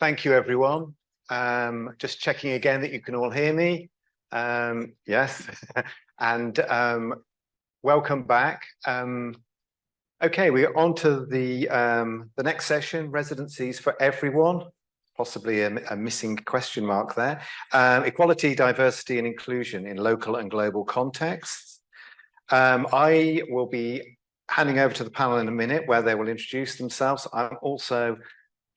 Thank you, everyone. Just checking again that you can all hear me. Yes, and welcome back. Okay, we're on to the next session, residencies for everyone. Possibly a missing question mark there. Equality, diversity, and inclusion in local and global contexts. I will be handing over to the panel in a minute where they will introduce themselves. I'm also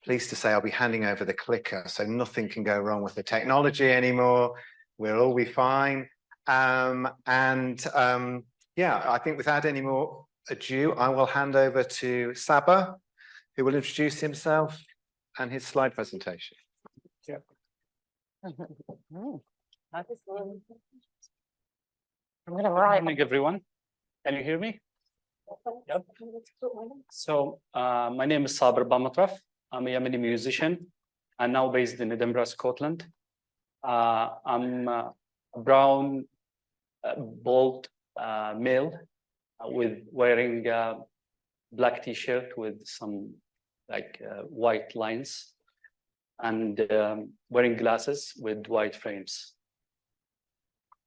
pleased to say I'll be handing over the clicker, so nothing can go wrong with the technology anymore. We'll all be fine. Yeah, I think without any more ado, I will hand over to Saber, who will introduce himself and his slide presentation. Yeah. Good morning, everyone. Can you hear me? Yep. So my name is Saber Bamatraf. I'm a Yemeni musician and now based in Edinburgh, Scotland. I'm a brown, bald male with wearing a black T-shirt with some white lines and wearing glasses with white frames.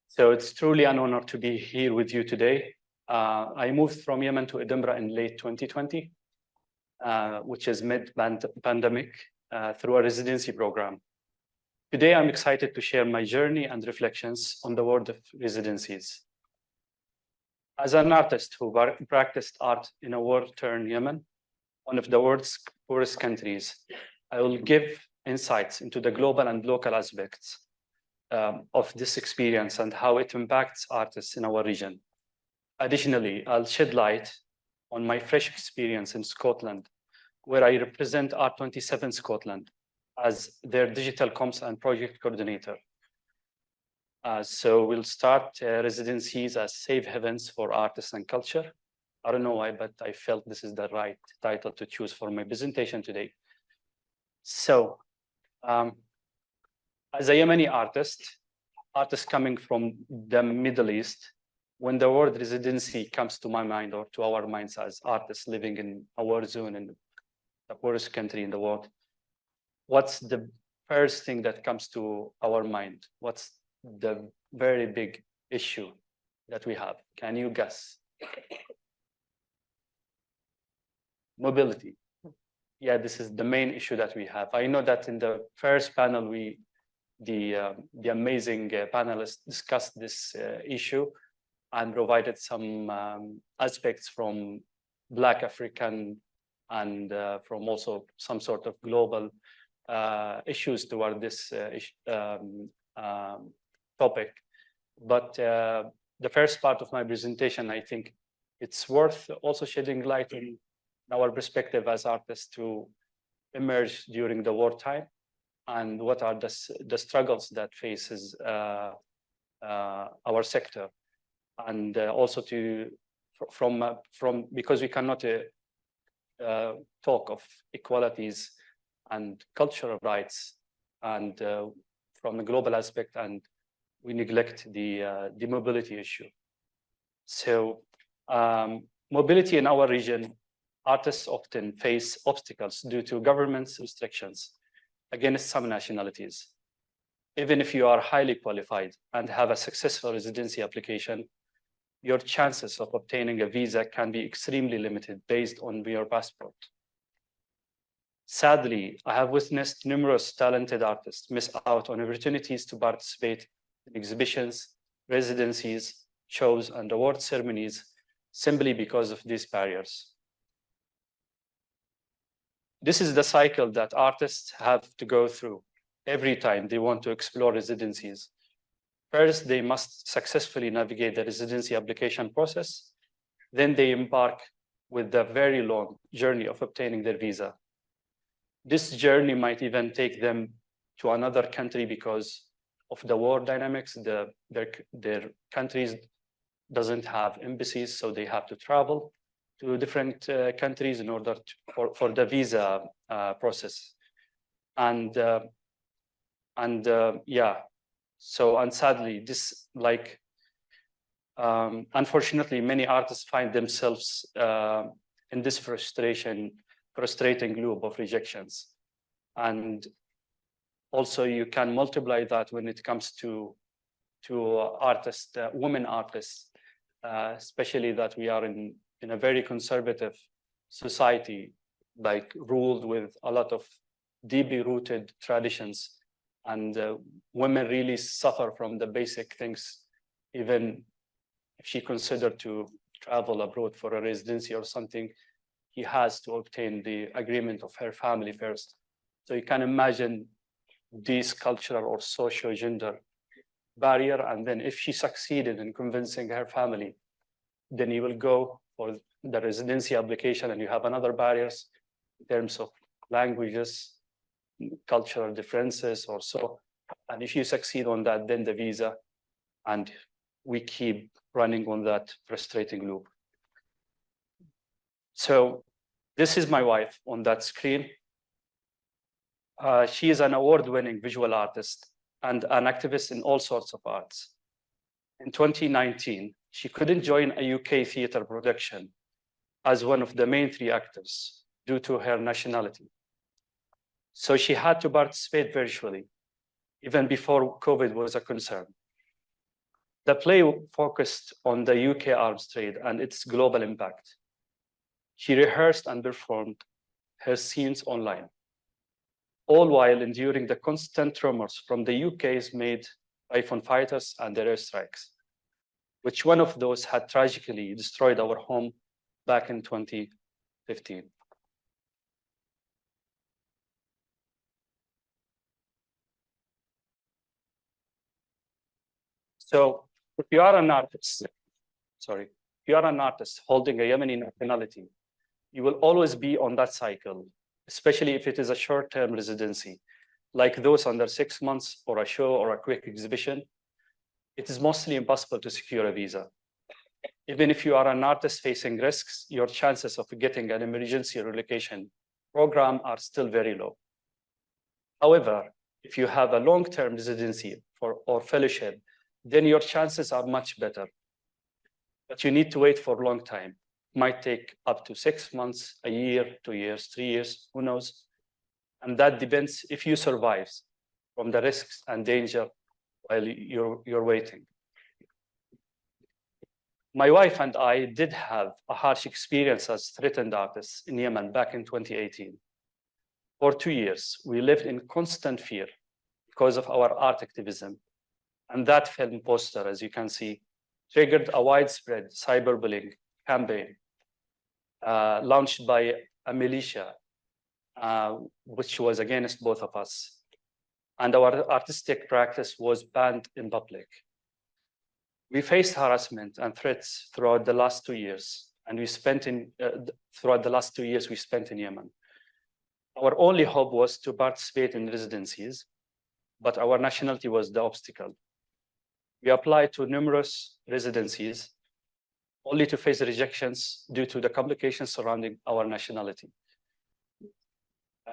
So it's truly an honor to be here with you today. I moved from Yemen to Edinburgh in late 2020, which is mid-pandemic, through a residency program. Today, I'm excited to share my journey and reflections on the world of residencies. As an artist who practiced art in a war-torn Yemen, one of the world's poorest countries, I will give insights into the global and local aspects of this experience and how it impacts artists in our region. Additionally, I'll shed light on my fresh experience in Scotland, where I represent R27 Scotland as their digital comms and project coordinator. So we'll start residencies as safe havens for artists and culture. I don't know why, but I felt this is the right title to choose for my presentation today. So as a Yemeni artist coming from the Middle East, when the word residency comes to my mind or to our minds as artists living in a war zone in the poorest country in the world, what's the first thing that comes to our mind? What's the very big issue that we have? Can you guess? Mobility. Yeah, this is the main issue that we have. I know that in the first panel, the amazing panelists discussed this issue and provided some aspects from Black African and from also some sort of global issues toward this topic. But the first part of my presentation, I think it's worth also shedding light on our perspective as artists to emerge during the wartime and what are the struggles that faces our sector. And also because we cannot talk of equalities and cultural rights and from the global aspect, and we neglect the mobility issue. So mobility in our region, artists often face obstacles due to government's restrictions against some nationalities. Even if you are highly qualified and have a successful residency application, your chances of obtaining a visa can be extremely limited based on your passport. Sadly, I have witnessed numerous talented artists miss out on opportunities to participate in exhibitions, residencies, shows, and award ceremonies simply because of these barriers. This is the cycle that artists have to go through every time they want to explore residencies. First, they must successfully navigate the residency application process. Then they embark with the very long journey of obtaining their visa. This journey might even take them to another country because of the war dynamics. Their countries doesn't have embassies, so they have to travel to different countries in order for the visa process. And sadly, this unfortunately, many artists find themselves in this frustrating loop of rejections. And Also, you can multiply that when it comes to artists, women artists, especially that we are in a very conservative society, like ruled with a lot of deeply rooted traditions, and women really suffer from the basic things, even if she considered to travel abroad for a residency or something, he has to obtain the agreement of her family first. So you can imagine this cultural or socio-gender barrier, and then if she succeeded in convincing her family, then you will go for the residency application, and you have another barriers in terms of languages, cultural differences or so. And if you succeed on that, then the visa, and we keep running on that frustrating loop. So this is my wife on that screen. She is an award-winning visual artist and an activist in all sorts of arts. In 2019, she couldn't join a UK theatre production as one of the main 3 actors due to her nationality. So she had to participate virtually, even before COVID was a concern. The play focused on the UK arms trade and its global impact. She rehearsed and performed her scenes online, all while enduring the constant tremors from the UK's made Typhoon fighters and their airstrikes, which one of those had tragically destroyed our home back in 2015. So if you are an artist, if you are an artist holding a Yemeni nationality, you will always be on that cycle, especially if it is a short-term residency, like those under 6 months or a show or a quick exhibition. It is mostly impossible to secure a visa. Even if you are an artist facing risks, your chances of getting an emergency relocation program are still very low. However, if you have a long-term residency or fellowship, then your chances are much better. But you need to wait for a long time. It might take up to 6 months, a year, 2 years, 3 years, who knows? And that depends if you survive from the risks and danger while you're waiting. My wife and I did have a harsh experience as threatened artists in Yemen back in 2018. For 2 years, we lived in constant fear because of our art activism. And that film poster, as you can see, triggered a widespread cyberbullying campaign launched by a militia, which was against both of us. And our artistic practice was banned in public. We faced harassment and threats throughout the last 2 years, and we spent in Yemen. Our only hope was to participate in residencies, but our nationality was the obstacle. We applied to numerous residencies, only to face rejections due to the complications surrounding our nationality.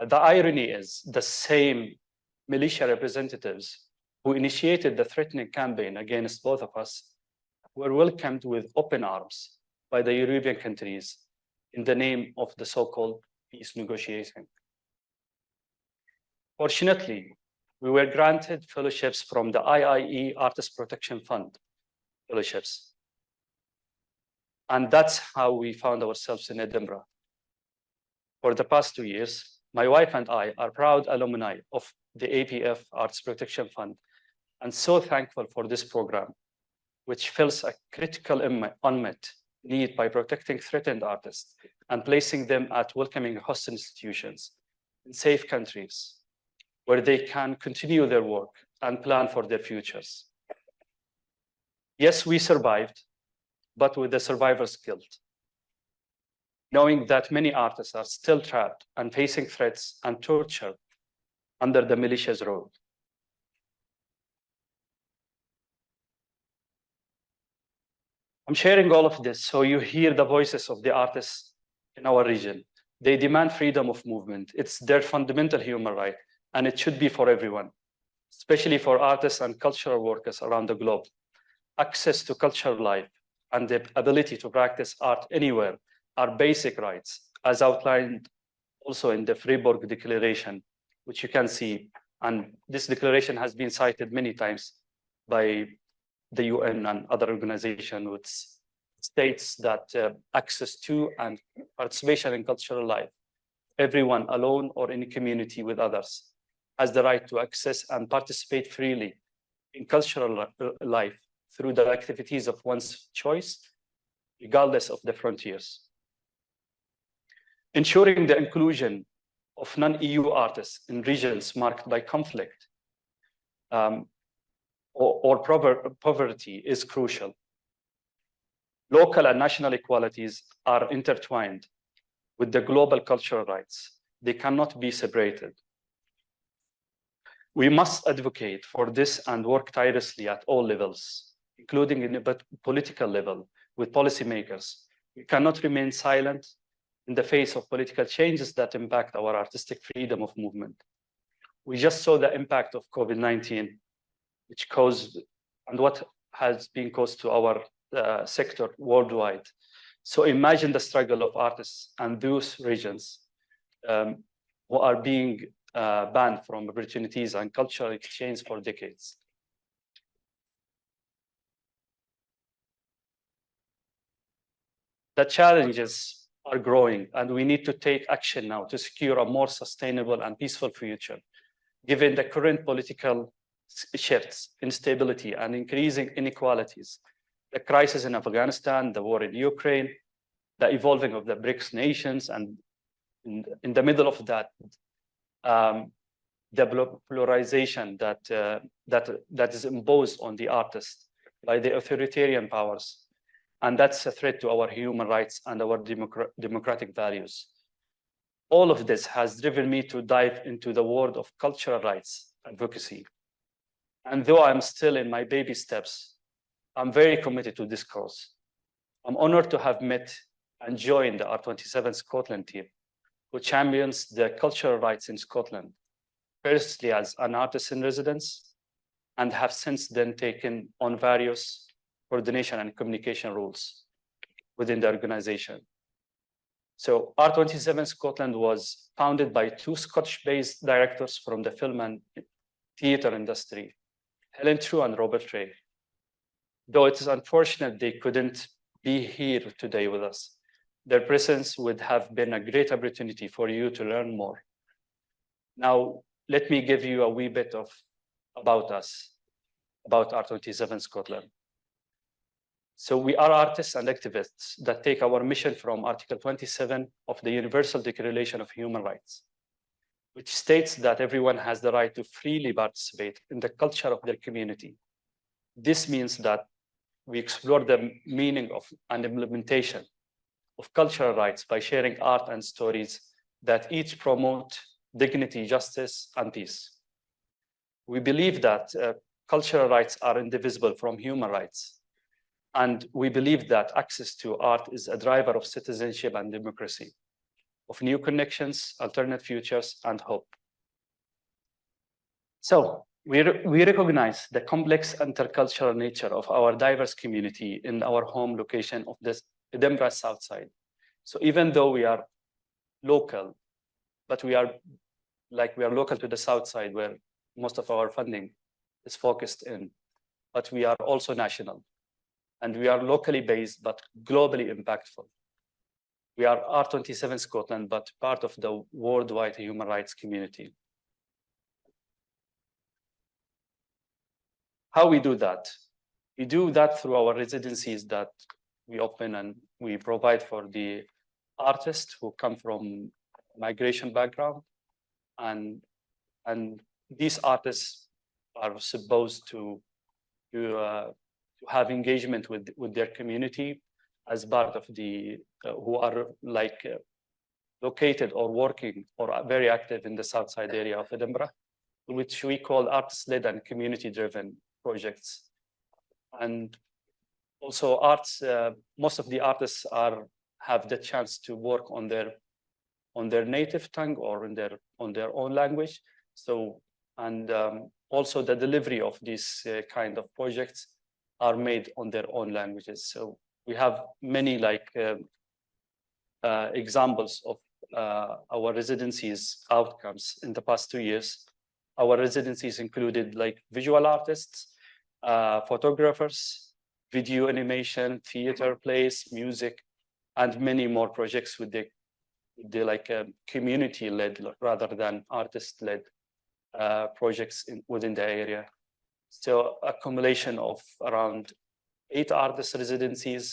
The irony is the same militia representatives who initiated the threatening campaign against both of us were welcomed with open arms by the European countries in the name of the so-called peace negotiating. Fortunately, we were granted fellowships from the IIE Artist Protection Fund fellowships. And that's how we found ourselves in Edinburgh. For the past 2 years, my wife and I are proud alumni of the APF Arts Protection Fund, and so thankful for this program, which fills a critical unmet need by protecting threatened artists and placing them at welcoming host institutions in safe countries where they can continue their work and plan for their futures. Yes, we survived, but with the survivor's guilt, knowing that many artists are still trapped and facing threats and torture under the militia's rule. I'm sharing all of this so you hear the voices of the artists in our region. They demand freedom of movement. It's their fundamental human right, and it should be for everyone, especially for artists and cultural workers around the globe. Access to cultural life and the ability to practice art anywhere are basic rights, as outlined also in the Freiburg Declaration, which you can see And this declaration has been cited many times by the UN and other organizations, which states that access to and participation in cultural life, everyone alone or in a community with others, has the right to access and participate freely in cultural life through the activities of one's choice, regardless of the frontiers. Ensuring the inclusion of non-EU artists in regions marked by conflict or poverty is crucial. Local and national equalities are intertwined with the global cultural rights. They cannot be separated. We must advocate for this and work tirelessly at all levels, including in the political level with policymakers. We cannot remain silent in the face of political changes that impact our artistic freedom of movement. We just saw the impact of COVID-19, which caused, and what has been caused to our sector worldwide. So imagine the struggle of artists and those regions who are being banned from opportunities and cultural exchange for decades. The challenges are growing, and we need to take action now to secure a more sustainable and peaceful future, given the current political shifts, instability, and increasing inequalities, the crisis in Afghanistan, the war in Ukraine, the evolving of the BRICS nations, and in the middle of that, the polarization that is imposed on the artist by the authoritarian powers. And that's a threat to our human rights and our democratic values. All of this has driven me to dive into the world of cultural rights advocacy. And though I'm still in my baby steps, I'm very committed to this cause. I'm honored to have met and joined the R27 Scotland team, who champions the cultural rights in Scotland, firstly as an artist in residence, and have since then taken on various coordination and communication roles within the organization. So R27 Scotland was founded by two Scottish-based directors from the film and theatre industry, Helen True and Robert Ray. Though it is unfortunate they couldn't be here today with us, their presence would have been a great opportunity for you to learn more. Now, let me give you a wee bit about us, about R27 Scotland. So we are artists and activists that take our mission from Article 27 of the Universal Declaration of Human Rights, which states that everyone has the right to freely participate in the culture of their community. This means that we explore the meaning of and implementation of cultural rights by sharing art and stories that each promote dignity, justice, and peace. We believe that cultural rights are indivisible from human rights. And we believe that access to art is a driver of citizenship and democracy, of new connections, alternate futures, and hope. So we recognize the complex intercultural nature of our diverse community in our home location of this Edinburgh South Side. So even though we are local, but we are local to the South Side where most of our funding is focused in, but we are also national. And we are locally based, but globally impactful. We are R27 Scotland, but part of the worldwide human rights community. How we do that? We do that through our residencies that we open and we provide for the artists who come from migration background. And these artists are supposed to have engagement with their community as part of the, who are located or working or are very active in the South Side area of Edinburgh, which we call artist-led and community-driven projects. And also arts, most of the artists have the chance to work on their native tongue or on their own language. So, and also the delivery of these kind of projects are made on their own languages. So we have many examples of our residencies outcomes in the past 2 years. our residencies included like visual artists, photographers, video animation, theater plays, music, and many more projects with the like community-led rather than artist-led projects within the area. So accumulation of around 8 artist residencies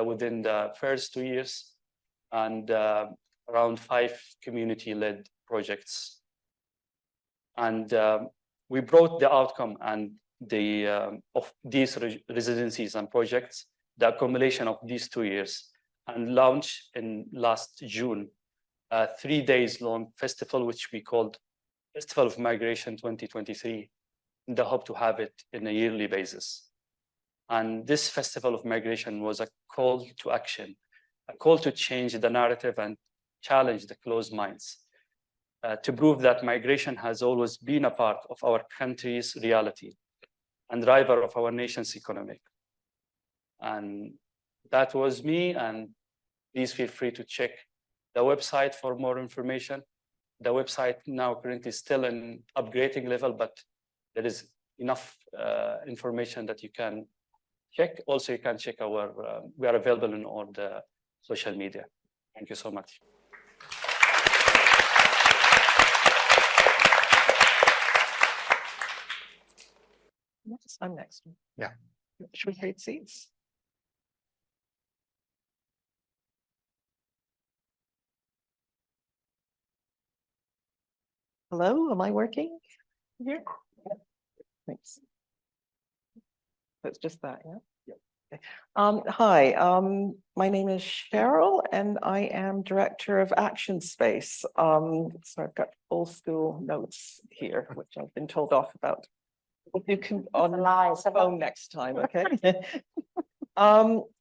within the first 2 years, and around 5 community-led projects. And we brought the outcome and the of these residencies and projects, the accumulation of these 2 years, and launched in last June a 3 days long festival, which we called Festival of Migration 2023, in the hope to have it in a yearly basis. And this Festival of Migration was a call to action, a call to change the narrative and challenge the closed minds, to prove that migration has always been a part of our country's reality and driver of our nation's economic. And that was me, and please feel free to check the website for more information. The website now currently still in upgrading level, but there is enough information that you can check. Also, you can check our, we are available in all the social media. Thank you so much. I'm next. Yeah. Should we trade seats? Hello, am I working here? Thanks. It's just that, yeah? Hi, my name is Sheryll and I am director of ActionSpace. So I've got old school notes here, which I've been told off about. You can on the phone next time, okay?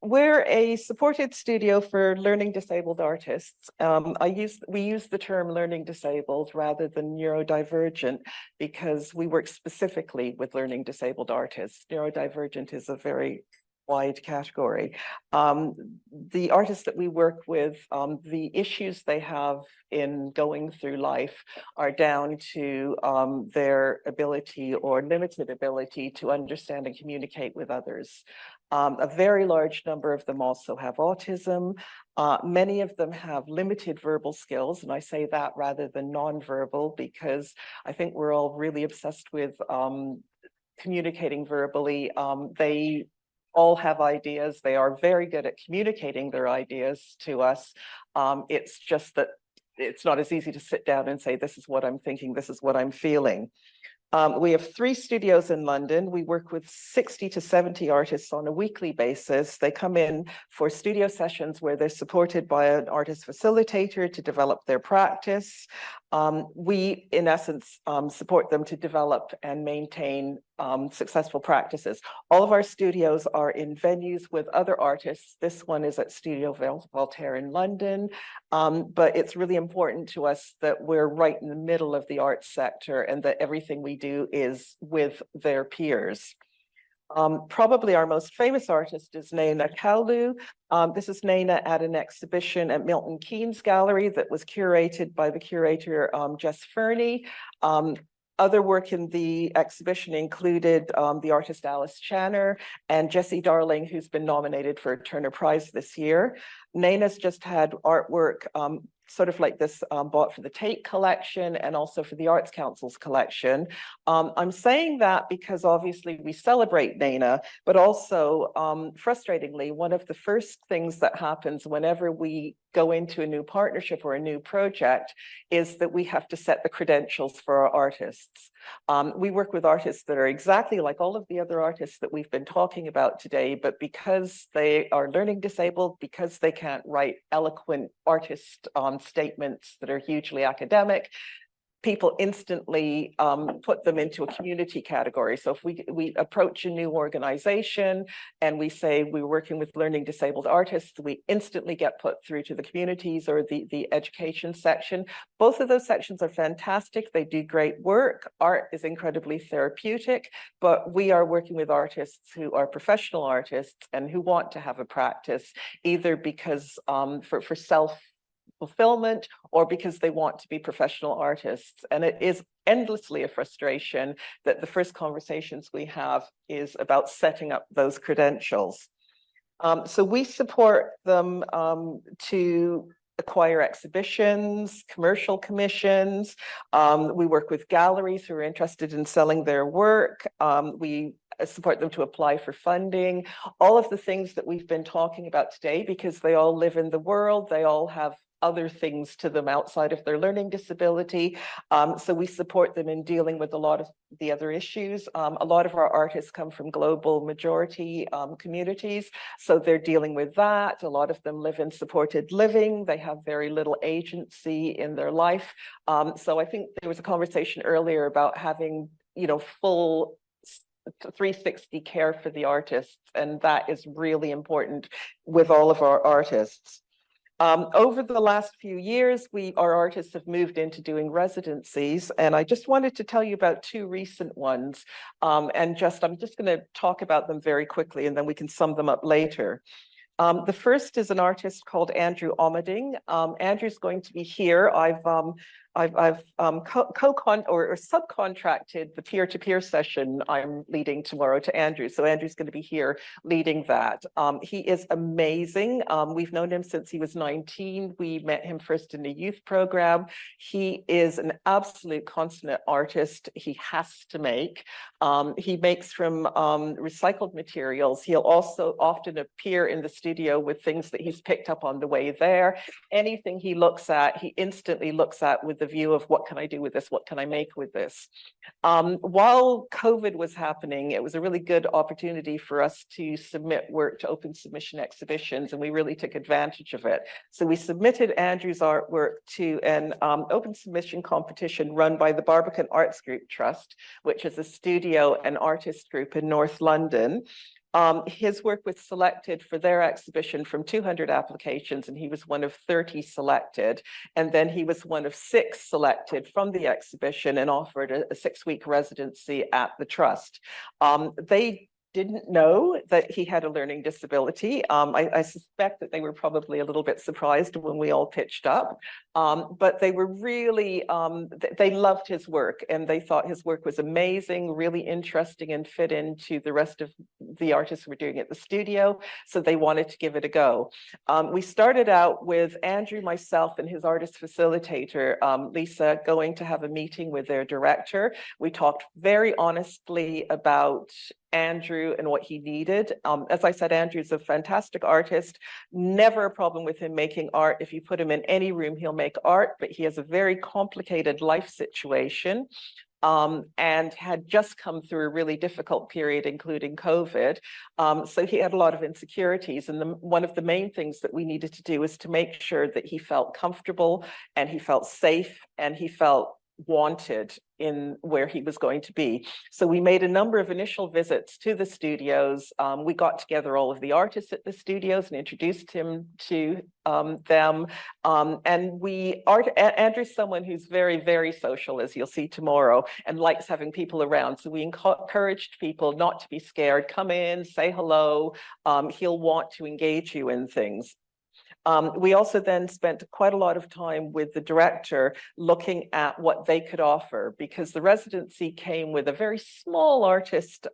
We're a supported studio for learning disabled artists. We use the term learning disabled rather than neurodivergent because we work specifically with learning disabled artists. Neurodivergent is a very wide category. The artists that we work with, the issues they have in going through life are down to their ability or limited ability to understand and communicate with others. A very large number of them also have autism. Many of them have limited verbal skills, and I say that rather than nonverbal because I think we're all really obsessed with communicating verbally. They all have ideas. They are very good at communicating their ideas to us. It's just that it's not as easy to sit down and say, this is what I'm thinking, this is what I'm feeling. We have 3 studios in London. We work with 60 to 70 artists on a weekly basis. They come in for studio sessions where they're supported by an artist facilitator to develop their practice. We, in essence, support them to develop and maintain successful practices. All of our studios are in venues with other artists. This one is at Studio Voltaire in London, but it's really important to us that we're right in the middle of the arts sector and that everything we do is with their peers. Probably our most famous artist is Naina Kaulu. This is Naina at an exhibition at Milton Keynes Gallery that was curated by the curator Jess Fernie. Other work in the exhibition included the artist Alice Channer and Jessie Darling, who's been nominated for a Turner Prize this year. Naina's just had artwork sort of like this bought for the Tate collection and also for the Arts Council's collection. I'm saying that because obviously we celebrate Naina, but also frustratingly, one of the first things that happens whenever we go into a new partnership or a new project is that we have to set the credentials for our artists. We work with artists that are exactly like all of the other artists that we've been talking about today, but because they are learning disabled, because they can't write eloquent artist statements that are hugely academic, people instantly put them into a community category. So if we approach a new organization and we say we're working with learning disabled artists, we instantly get put through to the communities or the education section. Both of those sections are fantastic. They do great work. Art is incredibly therapeutic, but we are working with artists who are professional artists and who want to have a practice, either because for self fulfillment or because they want to be professional artists. And it is endlessly a frustration that the first conversations we have is about setting up those credentials. So we support them to acquire exhibitions, commercial commissions. We work with galleries who are interested in selling their work. We support them to apply for funding. All of the things that we've been talking about today, because they all live in the world, they all have other things to them outside of their learning disability. So we support them in dealing with a lot of the other issues. A lot of our artists come from global majority communities, so they're dealing with that. A lot of them live in supported living. They have very little agency in their life. So I think there was a conversation earlier about having, full 360 care for the artists, and that is really important with all of our artists. Over the last few years, our artists have moved into doing residencies, and I just wanted to tell you about two recent ones. I'm just going to talk about them very quickly, and then we can sum them up later. The first is an artist called Andrew Omeding. Andrew's going to be here. I've subcontracted the peer-to-peer session I'm leading tomorrow to Andrew. So Andrew's going to be here leading that. He is amazing. We've known him since he was 19. We met him first in the youth program. He is an absolute consummate artist. He has to make. He makes from recycled materials. He'll also often appear in the studio with things that he's picked up on the way there. Anything he looks at, he instantly looks at with the view of what can I do with this? What can I make with this? While COVID was happening, it was a really good opportunity for us to submit work to open submission exhibitions, and we really took advantage of it. So we submitted Andrew's artwork to an open submission competition run by the Barbican Arts Group Trust, which is a studio and artist group in North London. His work was selected for their exhibition from 200 applications, and he was one of 30 selected. And then he was one of 6 selected from the exhibition and offered a 6-week residency at the Trust. They didn't know that he had a learning disability. I suspect that they were probably a little bit surprised when we all pitched up, but they were really, they loved his work, and they thought his work was amazing, really interesting, and fit into the rest of the artists we're doing at the studio. So they wanted to give it a go. We started out with Andrew, myself, and his artist facilitator, Lisa, going to have a meeting with their director. We talked very honestly about Andrew and what he needed. As I said, Andrew's a fantastic artist. Never a problem with him making art. If you put him in any room, he'll make art, but he has a very complicated life situation. And had just come through a really difficult period, including COVID. So he had a lot of insecurities. And one of the main things that we needed to do was to make sure that he felt comfortable and he felt safe and he felt wanted in where he was going to be. So we made a number of initial visits to the studios. We got together all of the artists at the studios and introduced him to them. And Andrew's someone who's very, very social, as you'll see tomorrow, and likes having people around. So we encouraged people not to be scared. Come in, say hello. He'll want to engage you in things. We also then spent quite a lot of time with the director looking at what they could offer, because the residency came with a very small artist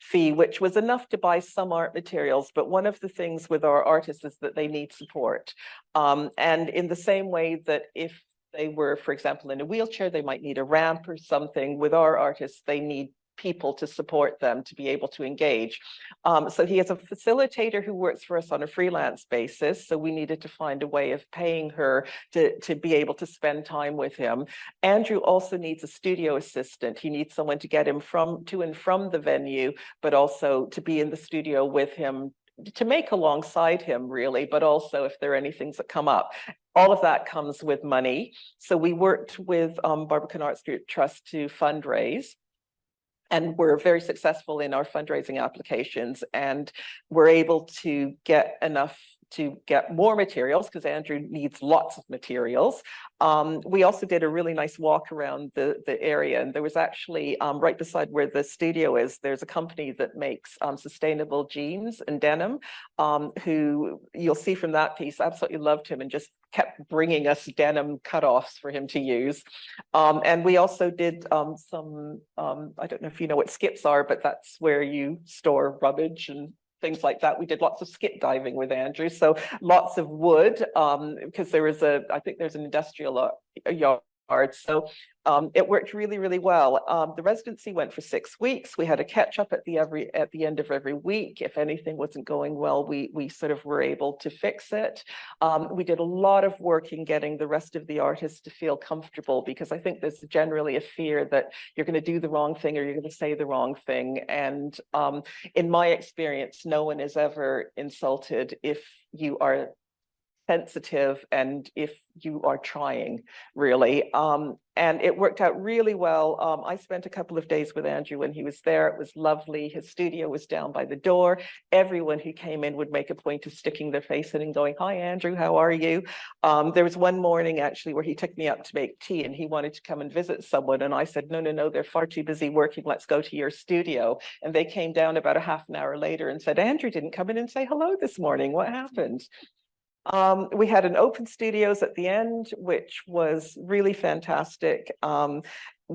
fee, which was enough to buy some art materials. But one of the things with our artists is that they need support. And in the same way that if they were, for example, in a wheelchair, they might need a ramp or something, with our artists, they need people to support them to be able to engage. So he has a facilitator who works for us on a freelance basis. So we needed to find a way of paying her to be able to spend time with him. Andrew also needs a studio assistant. He needs someone to get him to and from the venue, but also to be in the studio with him, to make alongside him, really, but also if there are any things that come up. All of that comes with money. So we worked with Barbican Arts Group Trust to fundraise. And we're very successful in our fundraising applications, and we're able to get enough to get more materials, because Andrew needs lots of materials. We also did a really nice walk around the area, and there was actually right beside where the studio is, there's a company that makes sustainable jeans and denim, who you'll see from that piece, absolutely loved him and just kept bringing us denim cutoffs for him to use. And we also did some, I don't know if you know what skips are, but that's where you store rubbish and things like that. We did lots of skip diving with Andrew. So lots of wood, because there is I think there's an industrial yard. So it worked really, really well. The residency went for 6 weeks. We had a catch up at the end of every week. If anything wasn't going well, we sort of were able to fix it. We did a lot of work in getting the rest of the artists to feel comfortable, because I think there's generally a fear that you're going to do the wrong thing or you're going to say the wrong thing. And in my experience, no one is ever insulted if you are sensitive and if you are trying, really. And it worked out really well. I spent a couple of days with Andrew when he was there. It was lovely. His studio was down by the door. Everyone who came in would make a point of sticking their face in and going, "Hi, Andrew, how are you?" There was one morning actually where he took me up to make tea and he wanted to come and visit someone. And I said, no, they're far too busy working. Let's go to your studio. And they came down about a half an hour later and said, "Andrew didn't come in and say hello this morning. What happened?" We had an open studios at the end, which was really fantastic,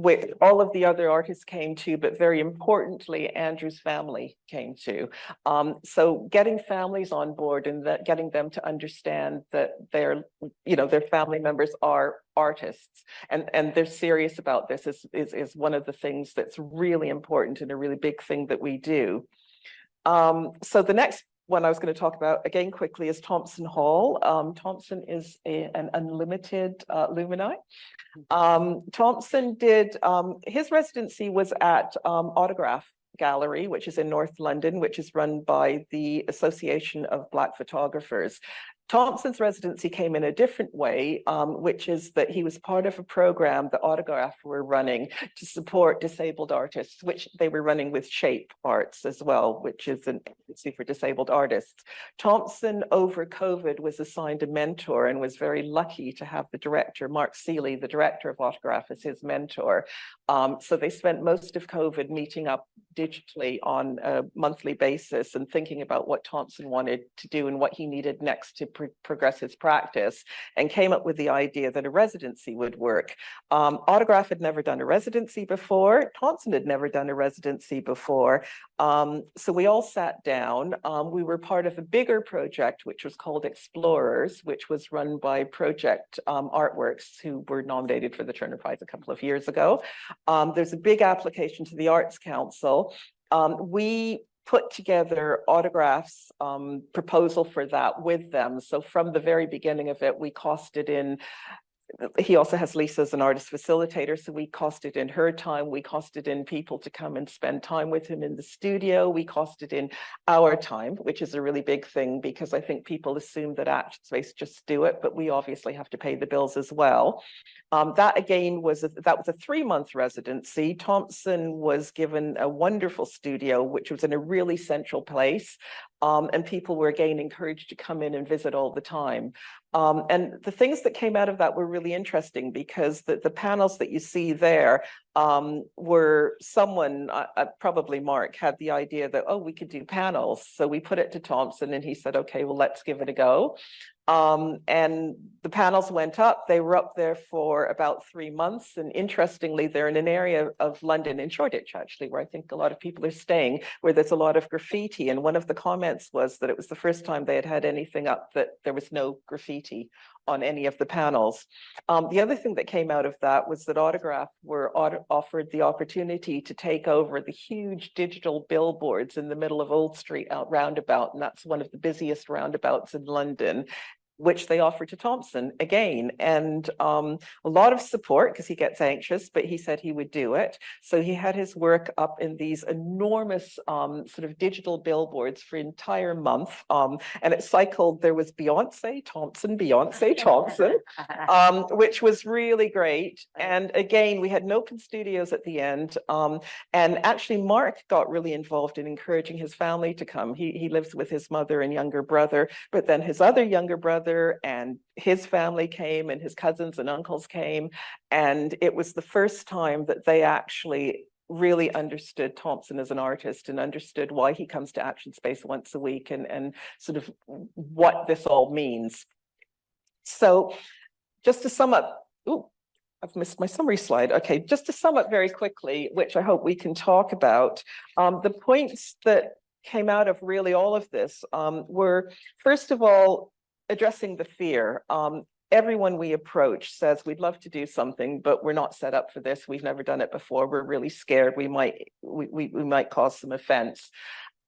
which all of the other artists came to, but very importantly, Andrew's family came to. So getting families on board and getting them to understand that their family members are artists and they're serious about this is one of the things that's really important and a really big thing that we do. So the next one I was going to talk about again quickly is Thompson Hall. Thompson is an unlimited alumni. Thompson did, his residency was at Autograph Gallery, which is in North London, which is run by the Association of Black Photographers. Thompson's residency came in a different way, which is that he was part of a program that Autograph were running to support disabled artists, which they were running with Shape Arts as well, which is an agency for disabled artists. Thompson, over COVID, was assigned a mentor and was very lucky to have the director, Mark Seeley, the director of Autograph, as his mentor. So they spent most of COVID meeting up digitally on a monthly basis and thinking about what Thompson wanted to do and what he needed next to progress his practice, and came up with the idea that a residency would work. Autograph had never done a residency before. Thompson had never done a residency before. So we all sat down. We were part of a bigger project, which was called Explorers, which was run by Project Artworks, who were nominated for the Turner Prize a couple of years ago. There's a big application to the Arts Council. We put together Autograph's proposal for that with them. So from the very beginning of it, we costed in, he also has Lisa as an artist facilitator, so we costed in her time, we costed in people to come and spend time with him in the studio, we costed in our time, which is a really big thing because I think people assume that ActionSpace just do it, but we obviously have to pay the bills as well. That again was a 3-month residency. Thompson was given a wonderful studio, which was in a really central place, and people were again encouraged to come in and visit all the time. And the things that came out of that were really interesting because the panels that you see there were someone, probably Mark, had the idea that, oh, we could do panels. So we put it to Thompson and he said, okay, well, let's give it a go. And the panels went up. They were up there for about 3 months. And interestingly, they're in an area of London, in Shoreditch, actually, where I think a lot of people are staying, where there's a lot of graffiti. And one of the comments was that it was the first time they had anything up that there was no graffiti on any of the panels. The other thing that came out of that was that Autograph were offered the opportunity to take over the huge digital billboards in the middle of Old Street out roundabout, and that's one of the busiest roundabouts in London, which they offered to Thompson again. And a lot of support because he gets anxious, but he said he would do it. So he had his work up in these enormous sort of digital billboards for an entire month. And it cycled, there was Beyonce, Thompson, which was really great. And again, we had an open studios at the end. And actually Mark got really involved in encouraging his family to come. He lives with his mother and younger brother, but then his other younger brother and his family came and his cousins and uncles came. And it was the first time that they actually really understood Thompson as an artist and understood why he comes to ActionSpace once a week and sort of what this all means. So just to sum up, I've missed my summary slide. Okay, just to sum up very quickly, which I hope we can talk about, the points that came out of really all of this were, first of all, addressing the fear. Everyone we approach says we'd love to do something, but we're not set up for this. We've never done it before. We're really scared. We might cause some offense.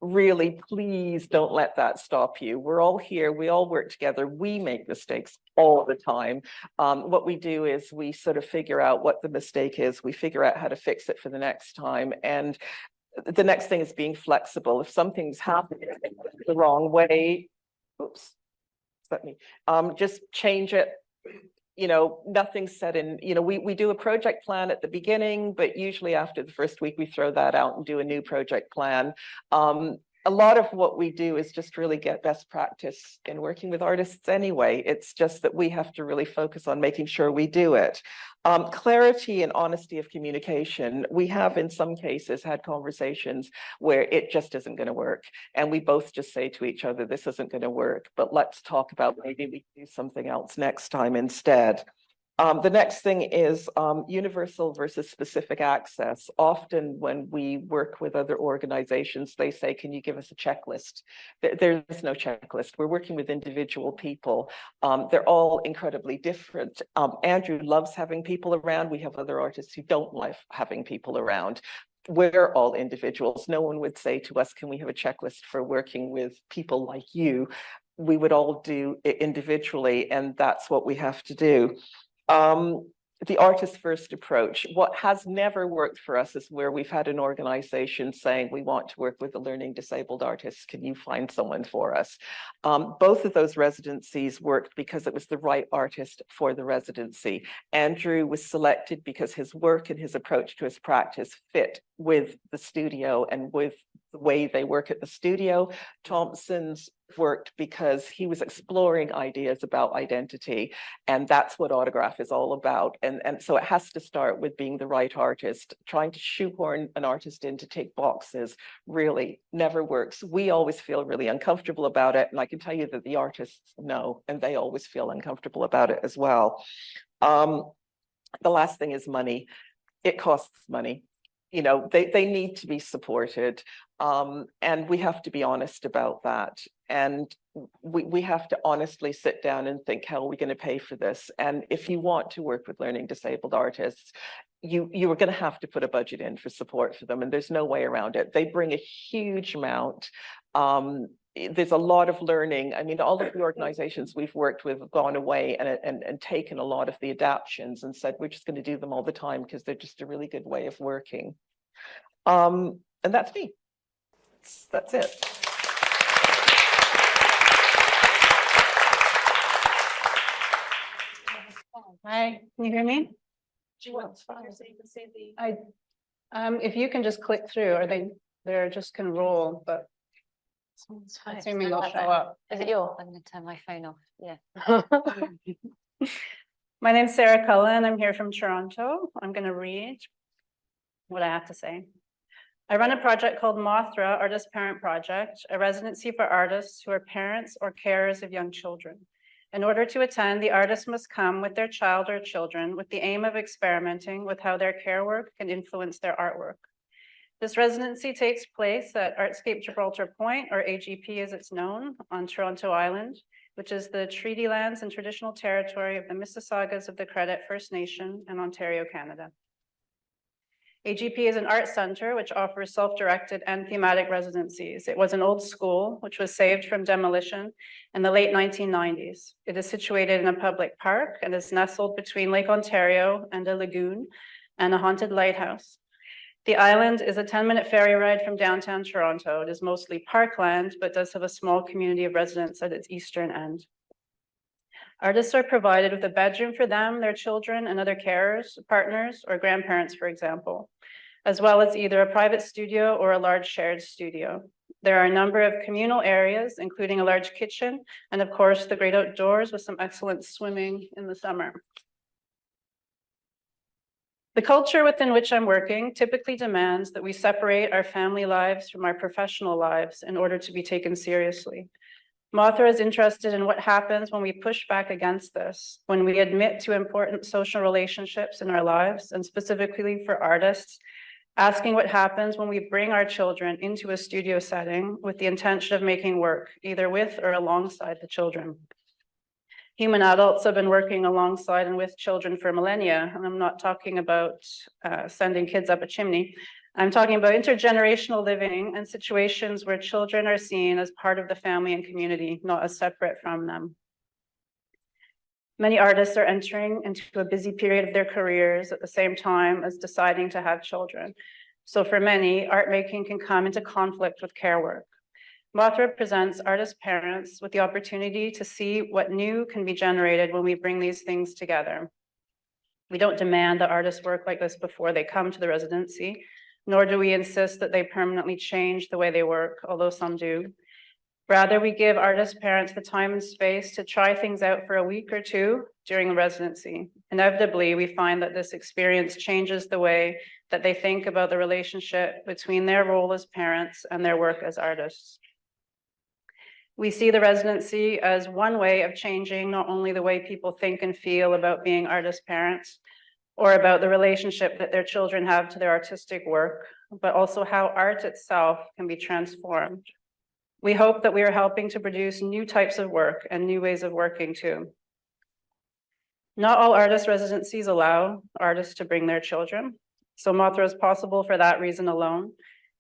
Really, please don't let that stop you. We're all here. We all work together. We make mistakes all the time. What we do is we sort of figure out what the mistake is. We figure out how to fix it for the next time. And the next thing is being flexible. If something's happening the wrong way, just change it. You know, nothing's set in, you know, we do a project plan at the beginning, but usually after the first week, we throw that out and do a new project plan. A lot of what we do is just really get best practice in working with artists anyway. It's just that we have to really focus on making sure we do it. Clarity and honesty of communication. We have in some cases had conversations where it just isn't going to work. And we both just say to each other, this isn't going to work, but let's talk about maybe we can do something else next time instead. The next thing is universal versus specific access. Often when we work with other organizations, they say, can you give us a checklist? There's no checklist. We're working with individual people. They're all incredibly different. Andrew loves having people around. We have other artists who don't like having people around. We're all individuals. No one would say to us, can we have a checklist for working with people like you? We would all do it individually, and that's what we have to do. The artist first approach. What has never worked for us is where we've had an organization saying, we want to work with the learning disabled artists. Can you find someone for us? Both of those residencies worked because it was the right artist for the residency. Andrew was selected because his work and his approach to his practice fit with the studio and with the way they work at the studio. Thompson's worked because he was exploring ideas about identity, and that's what Autograph is all about. And so it has to start with being the right artist. Trying to shoehorn an artist in to tick boxes really never works. We always feel really uncomfortable about it, and I can tell you that the artists know, and they always feel uncomfortable about it as well. The last thing is money. It costs money. You know, they need to be supported. And we have to be honest about that. And we have to honestly sit down and think, how are we going to pay for this? And if you want to work with learning disabled artists, you are going to have to put a budget in for support for them. And there's no way around it. They bring a huge amount. There's a lot of learning. I mean, all of the organizations we've worked with have gone away and taken a lot of the adaptions and said, we're just going to do them all the time because they're just a really good way of working. And that's me. That's it. Hi, can you hear me? If you can just click through, or they're just can roll, but assuming they'll show up. Is it your? I'm going to turn my phone off. Yeah. My name's Sheryll Cullen. I'm here from Toronto. I'm going to read what I have to say. I run a project called MOTHRA, Artist Parent Project, a residency for artists who are parents or carers of young children. In order to attend, the artist must come with their child or children with the aim of experimenting with how their care work can influence their artwork. This residency takes place at Artscape Gibraltar Point, or AGP as it's known, on Toronto Island, which is the treaty lands and traditional territory of the Mississaugas of the Credit First Nation in Ontario, Canada. AGP is an art center which offers self-directed and thematic residencies. It was an old school which was saved from demolition in the late 1990s. It is situated in a public park and is nestled between Lake Ontario and a lagoon and a haunted lighthouse. The island is a 10-minute ferry ride from downtown Toronto. It is mostly parkland, but does have a small community of residents at its eastern end. Artists are provided with a bedroom for them, their children, and other carers, partners, or grandparents, for example, as well as either a private studio or a large shared studio. There are a number of communal areas, including a large kitchen, and of course, the great outdoors with some excellent swimming in the summer. The culture within which I'm working typically demands that we separate our family lives from our professional lives in order to be taken seriously. MOTHRA is interested in what happens when we push back against this, when we admit to important social relationships in our lives, and specifically for artists, asking what happens when we bring our children into a studio setting with the intention of making work, either with or alongside the children. Human adults have been working alongside and with children for millennia, and I'm not talking about sending kids up a chimney. I'm talking about intergenerational living and situations where children are seen as part of the family and community, not as separate from them. Many artists are entering into a busy period of their careers at the same time as deciding to have children. So for many, art making can come into conflict with care work. MOTHRA presents artist parents with the opportunity to see what new can be generated when we bring these things together. We don't demand that artists work like this before they come to the residency, nor do we insist that they permanently change the way they work, although some do. Rather, we give artist parents the time and space to try things out for a week or two during the residency. Inevitably, we find that this experience changes the way that they think about the relationship between their role as parents and their work as artists. We see the residency as one way of changing not only the way people think and feel about being artist parents, or about the relationship that their children have to their artistic work, but also how art itself can be transformed. We hope that we are helping to produce new types of work and new ways of working too. Not all artist residencies allow artists to bring their children, so MOTHRA is possible for that reason alone.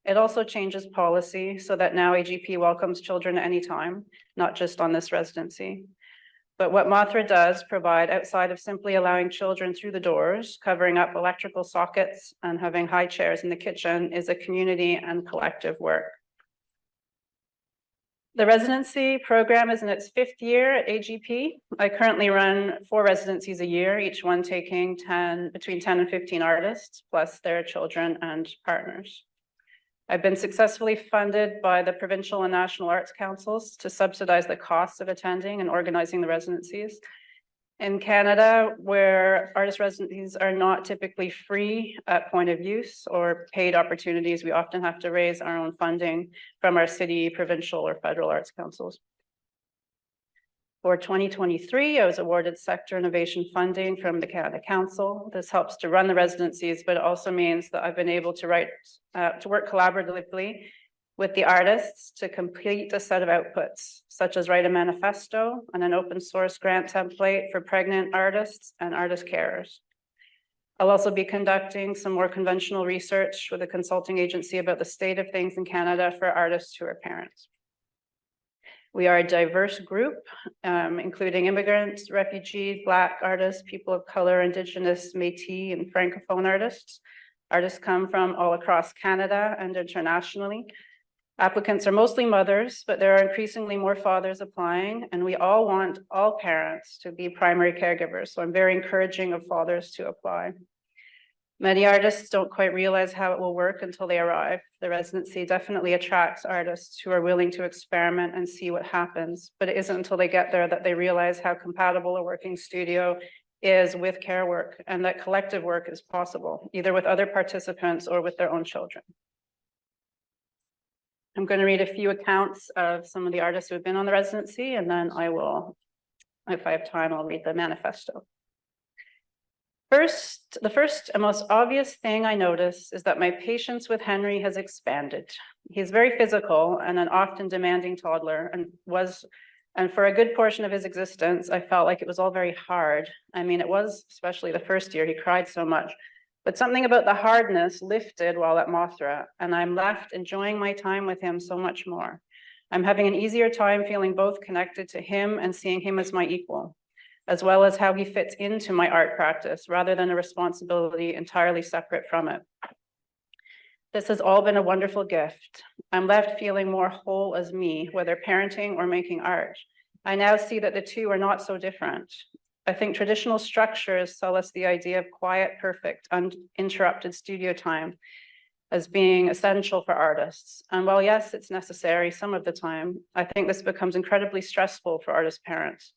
It also changes policy so that now AGP welcomes children anytime, not just on this residency. But what MOTHRA does provide, outside of simply allowing children through the doors, covering up electrical sockets and having high chairs in the kitchen, is a community and collective work. The residency program is in its 5th year at AGP. I currently run 4 residencies a year, each one taking between 10 and 15 artists, plus their children and partners. I've been successfully funded by the provincial and national arts councils to subsidize the costs of attending and organizing the residencies. In Canada, where artist residencies are not typically free at point of use or paid opportunities, we often have to raise our own funding from our city, provincial, or federal arts councils. For 2023, I was awarded sector innovation funding from the Canada Council. This helps to run the residencies, but it also means that I've been able to work collaboratively with the artists to complete a set of outputs, such as write a manifesto and an open source grant template for pregnant artists and artist carers. I'll also be conducting some more conventional research with a consulting agency about the state of things in Canada for artists who are parents. We are a diverse group, including immigrants, refugees, Black artists, people of color, Indigenous, Métis, and Francophone artists. Artists come from all across Canada and internationally. Applicants are mostly mothers, but there are increasingly more fathers applying, and we all want all parents to be primary caregivers. So I'm very encouraging of fathers to apply. Many artists don't quite realize how it will work until they arrive. The residency definitely attracts artists who are willing to experiment and see what happens, but it isn't until they get there that they realize how compatible a working studio is with care work and that collective work is possible, either with other participants or with their own children. I'm going to read a few accounts of some of the artists who have been on the residency, and then I will, if I have time, I'll read the manifesto. The first and most obvious thing I notice is that my patience with Henry has expanded. He's very physical and an often demanding toddler, and for a good portion of his existence, I felt like it was all very hard. I mean, it was, especially the first year, he cried so much, but something about the hardness lifted while at MOTHRA, and I'm left enjoying my time with him so much more. I'm having an easier time feeling both connected to him and seeing him as my equal, as well as how he fits into my art practice rather than a responsibility entirely separate from it. This has all been a wonderful gift. I'm left feeling more whole as me, whether parenting or making art. I now see that the two are not so different. I think traditional structures sell us the idea of quiet, perfect, uninterrupted studio time as being essential for artists. And while yes, it's necessary some of the time, I think this becomes incredibly stressful for artist parents.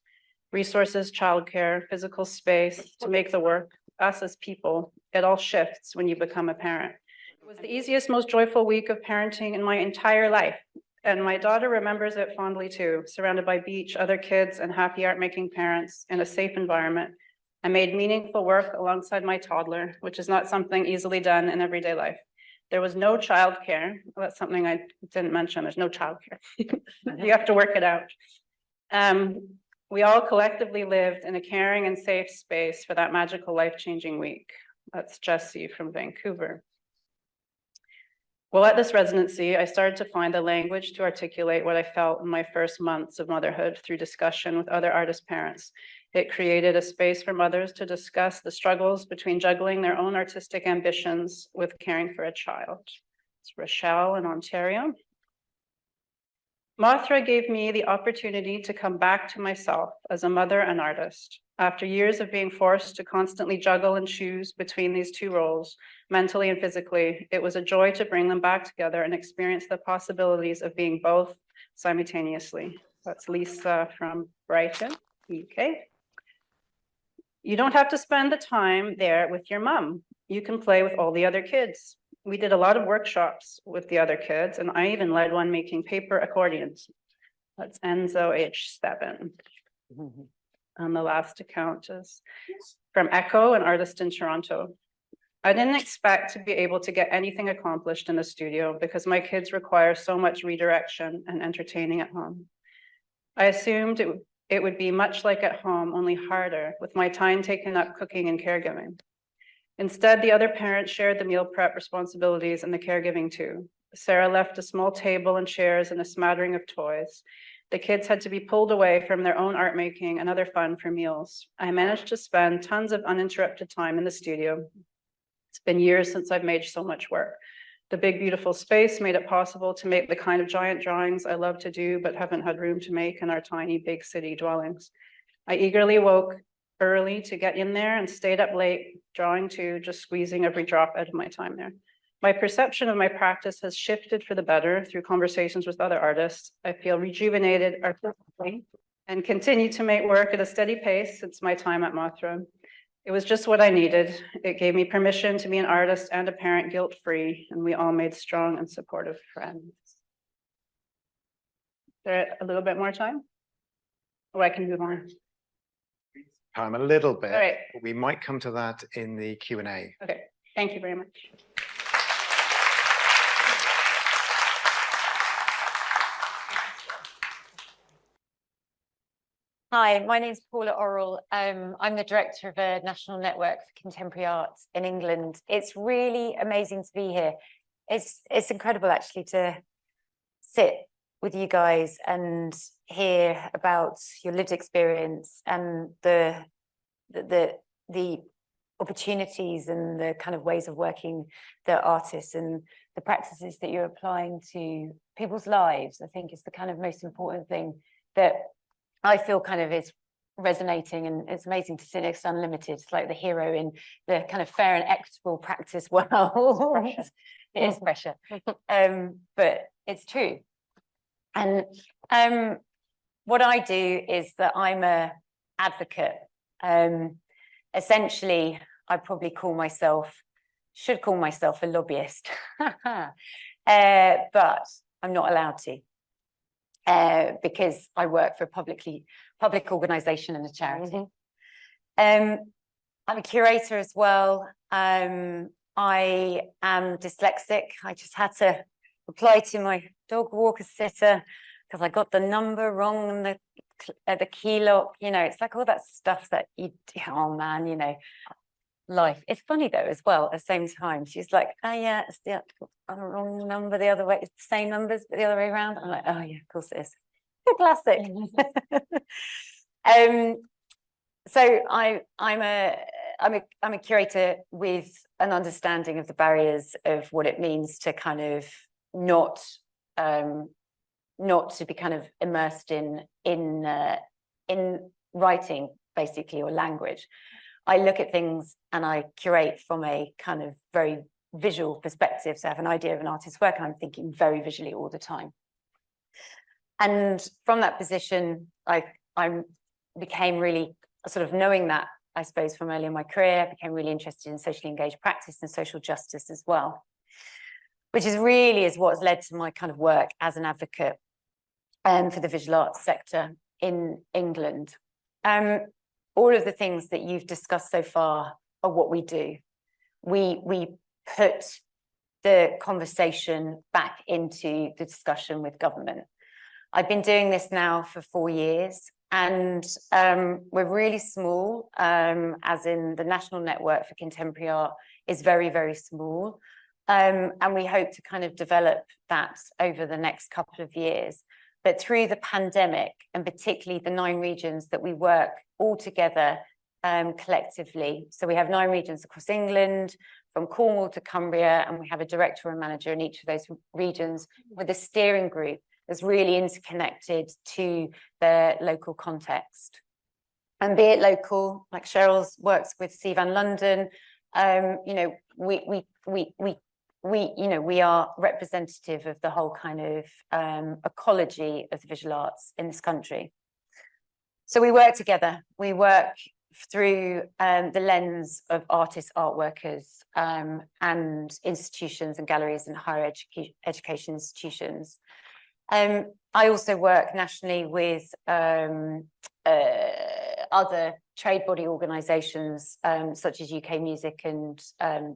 Resources, childcare, physical space to make the work, us as people, it all shifts when you become a parent. It was the easiest, most joyful week of parenting in my entire life. and my daughter remembers it fondly too, surrounded by beach, other kids, and happy art-making parents in a safe environment. I made meaningful work alongside my toddler, which is not something easily done in everyday life. There was no childcare. Well, that's something I didn't mention. There's no childcare. You have to work it out. We all collectively lived in a caring and safe space for that magical, life-changing week. That's Jessie from Vancouver. Well, at this residency, I started to find the language to articulate what I felt in my first months of motherhood through discussion with other artist parents. It created a space for mothers to discuss the struggles between juggling their own artistic ambitions with caring for a child. It's Sheryll in Ontario. MOTHRA gave me the opportunity to come back to myself as a mother and artist. After years of being forced to constantly juggle and choose between these two roles, mentally and physically, it was a joy to bring them back together and experience the possibilities of being both simultaneously. That's Lisa from Brighton, UK. You don't have to spend the time there with your mom. You can play with all the other kids. We did a lot of workshops with the other kids, and I even led one making paper accordions. That's Enzo, age 7. And the last account is from Echo, an artist in Toronto. I didn't expect to be able to get anything accomplished in the studio because my kids require so much redirection and entertaining at home. I assumed it would be much like at home, only harder, with my time taken up cooking and caregiving. Instead, the other parents shared the meal prep responsibilities and the caregiving too. Sarah left a small table and chairs and a smattering of toys. The kids had to be pulled away from their own art making and other fun for meals. I managed to spend tons of uninterrupted time in the studio. It's been years since I've made so much work. The big, beautiful space made it possible to make the kind of giant drawings I love to do, but haven't had room to make in our tiny, big city dwellings. I eagerly woke early to get in there and stayed up late, drawing too, just squeezing every drop out of my time there. My perception of my practice has shifted for the better through conversations with other artists. I feel rejuvenated artistically and continue to make work at a steady pace since my time at MOTHRA. It was just what I needed. It gave me permission to be an artist and a parent guilt-free, and we all made strong and supportive friends. Is there a little bit more time? Or I can move on. Time a little bit. All right. We might come to that in the Q&A. Okay, thank you very much. Hi, my name's Paula Orrell. I'm the director of a national network for contemporary arts in England. It's really amazing to be here. It's incredible actually to sit with you guys and hear about your lived experience and the opportunities and the kind of ways of working that artists and the practices that you're applying to people's lives. I think is the kind of most important thing that I feel kind of is resonating, and it's amazing to see next to Unlimited. It's like the hero in the kind of fair and equitable practice world. It is pressure, but it's true. And what I do is that I'm a advocate. Essentially, I probably should call myself a lobbyist, but I'm not allowed to. Because I work for a public organisation and a charity. I'm a curator as well. I am dyslexic. I just had to reply to my dog walker sitter because I got the number wrong and the key lock. You know, it's like all that stuff that you do. Oh man, you know, life. It's funny though as well. At the same time, she's like, "Oh yeah, it's the wrong number the other way. It's the same numbers, but the other way around." I'm like, "Oh yeah, of course it is." Classic. So I'm a curator with an understanding of the barriers of what it means to kind of not to be kind of immersed in writing basically, or language. I look at things and I curate from a kind of very visual perspective. So I have an idea of an artist's work and I'm thinking very visually all the time. And from that position, I became really sort of knowing that, I suppose, from early in my career, I became really interested in socially engaged practice and social justice as well. which is really what's led to my kind of work as an advocate for the visual arts sector in England. All of the things that you've discussed so far are what we do. We put the conversation back into the discussion with government. I've been doing this now for 4 years, and we're really small, as in the National Network for Contemporary Art is very, very small. And we hope to kind of develop that over the next couple of years. But through the pandemic, and particularly the 9 regions that we work all together collectively. So we have 9 regions across England, from Cornwall to Cumbria, and we have a director and manager in each of those regions with a steering group that's really interconnected to their local context. And be it local, like Sheryll's works with CVAN London, you know, we are representative of the whole kind of ecology of the visual arts in this country. So we work together. We work through the lens of artists, art workers, and institutions and galleries and higher education institutions. I also work nationally with other trade body organisations, such as UK Music and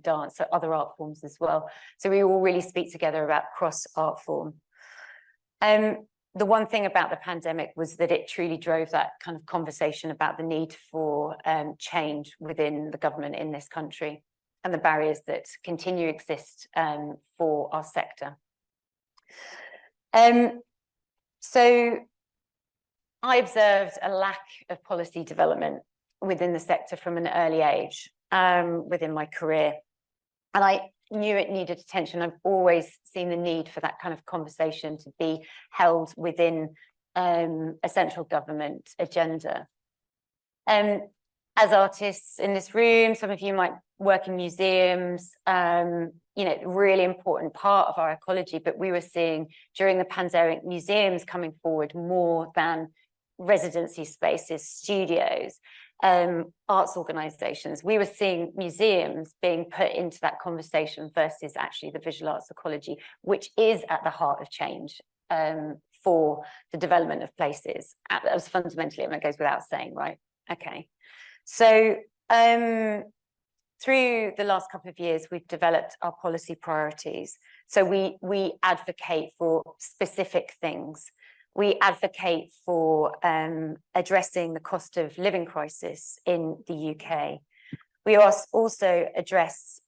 Dance, so other art forms as well. So we all really speak together about cross art form. The one thing about the pandemic was that it truly drove that kind of conversation about the need for change within the government in this country and the barriers that continue to exist for our sector. So I observed a lack of policy development within the sector from an early age within my career. And I knew it needed attention. I've always seen the need for that kind of conversation to be held within a central government agenda. As artists in this room, some of you might work in museums, you know, really important part of our ecology, but we were seeing during the pandemic museums coming forward more than residency spaces, studios, arts organisations. We were seeing museums being put into that conversation versus actually the visual arts ecology, which is at the heart of change for the development of places. As fundamentally, and it goes without saying, right? Okay. So through the last couple of years, we've developed our policy priorities. So we advocate for specific things. We advocate for addressing the cost of living crisis in the UK. We also address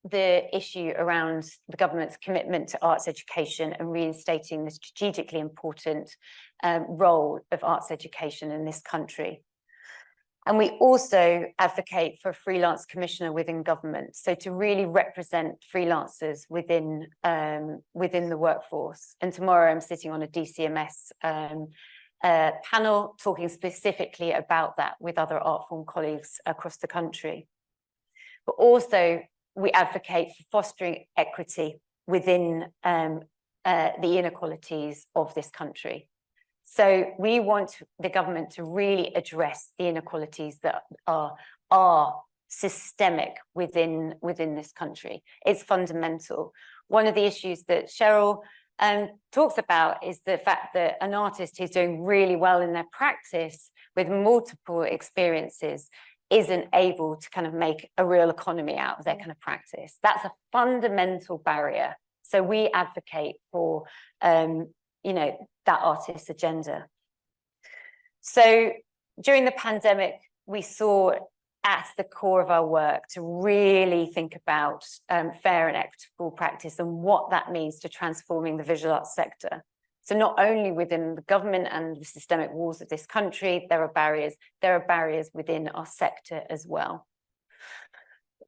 the issue around the government's commitment to arts education and reinstating the strategically important role of arts education in this country. And we also advocate for a freelance commissioner within government, so to really represent freelancers within the workforce. And tomorrow I'm sitting on a DCMS panel talking specifically about that with other art form colleagues across the country. But also we advocate for fostering equity within the inequalities of this country. So we want the government to really address the inequalities that are systemic within this country. It's fundamental. One of the issues that Sheryll talks about is the fact that an artist who's doing really well in their practice with multiple experiences isn't able to kind of make a real economy out of their kind of practice. That's a fundamental barrier. So we advocate for you know, that artist agenda. So during the pandemic, we saw at the core of our work to really think about fair and equitable practice and what that means to transforming the visual arts sector. So not only within the government and the systemic walls of this country, there are barriers within our sector as well.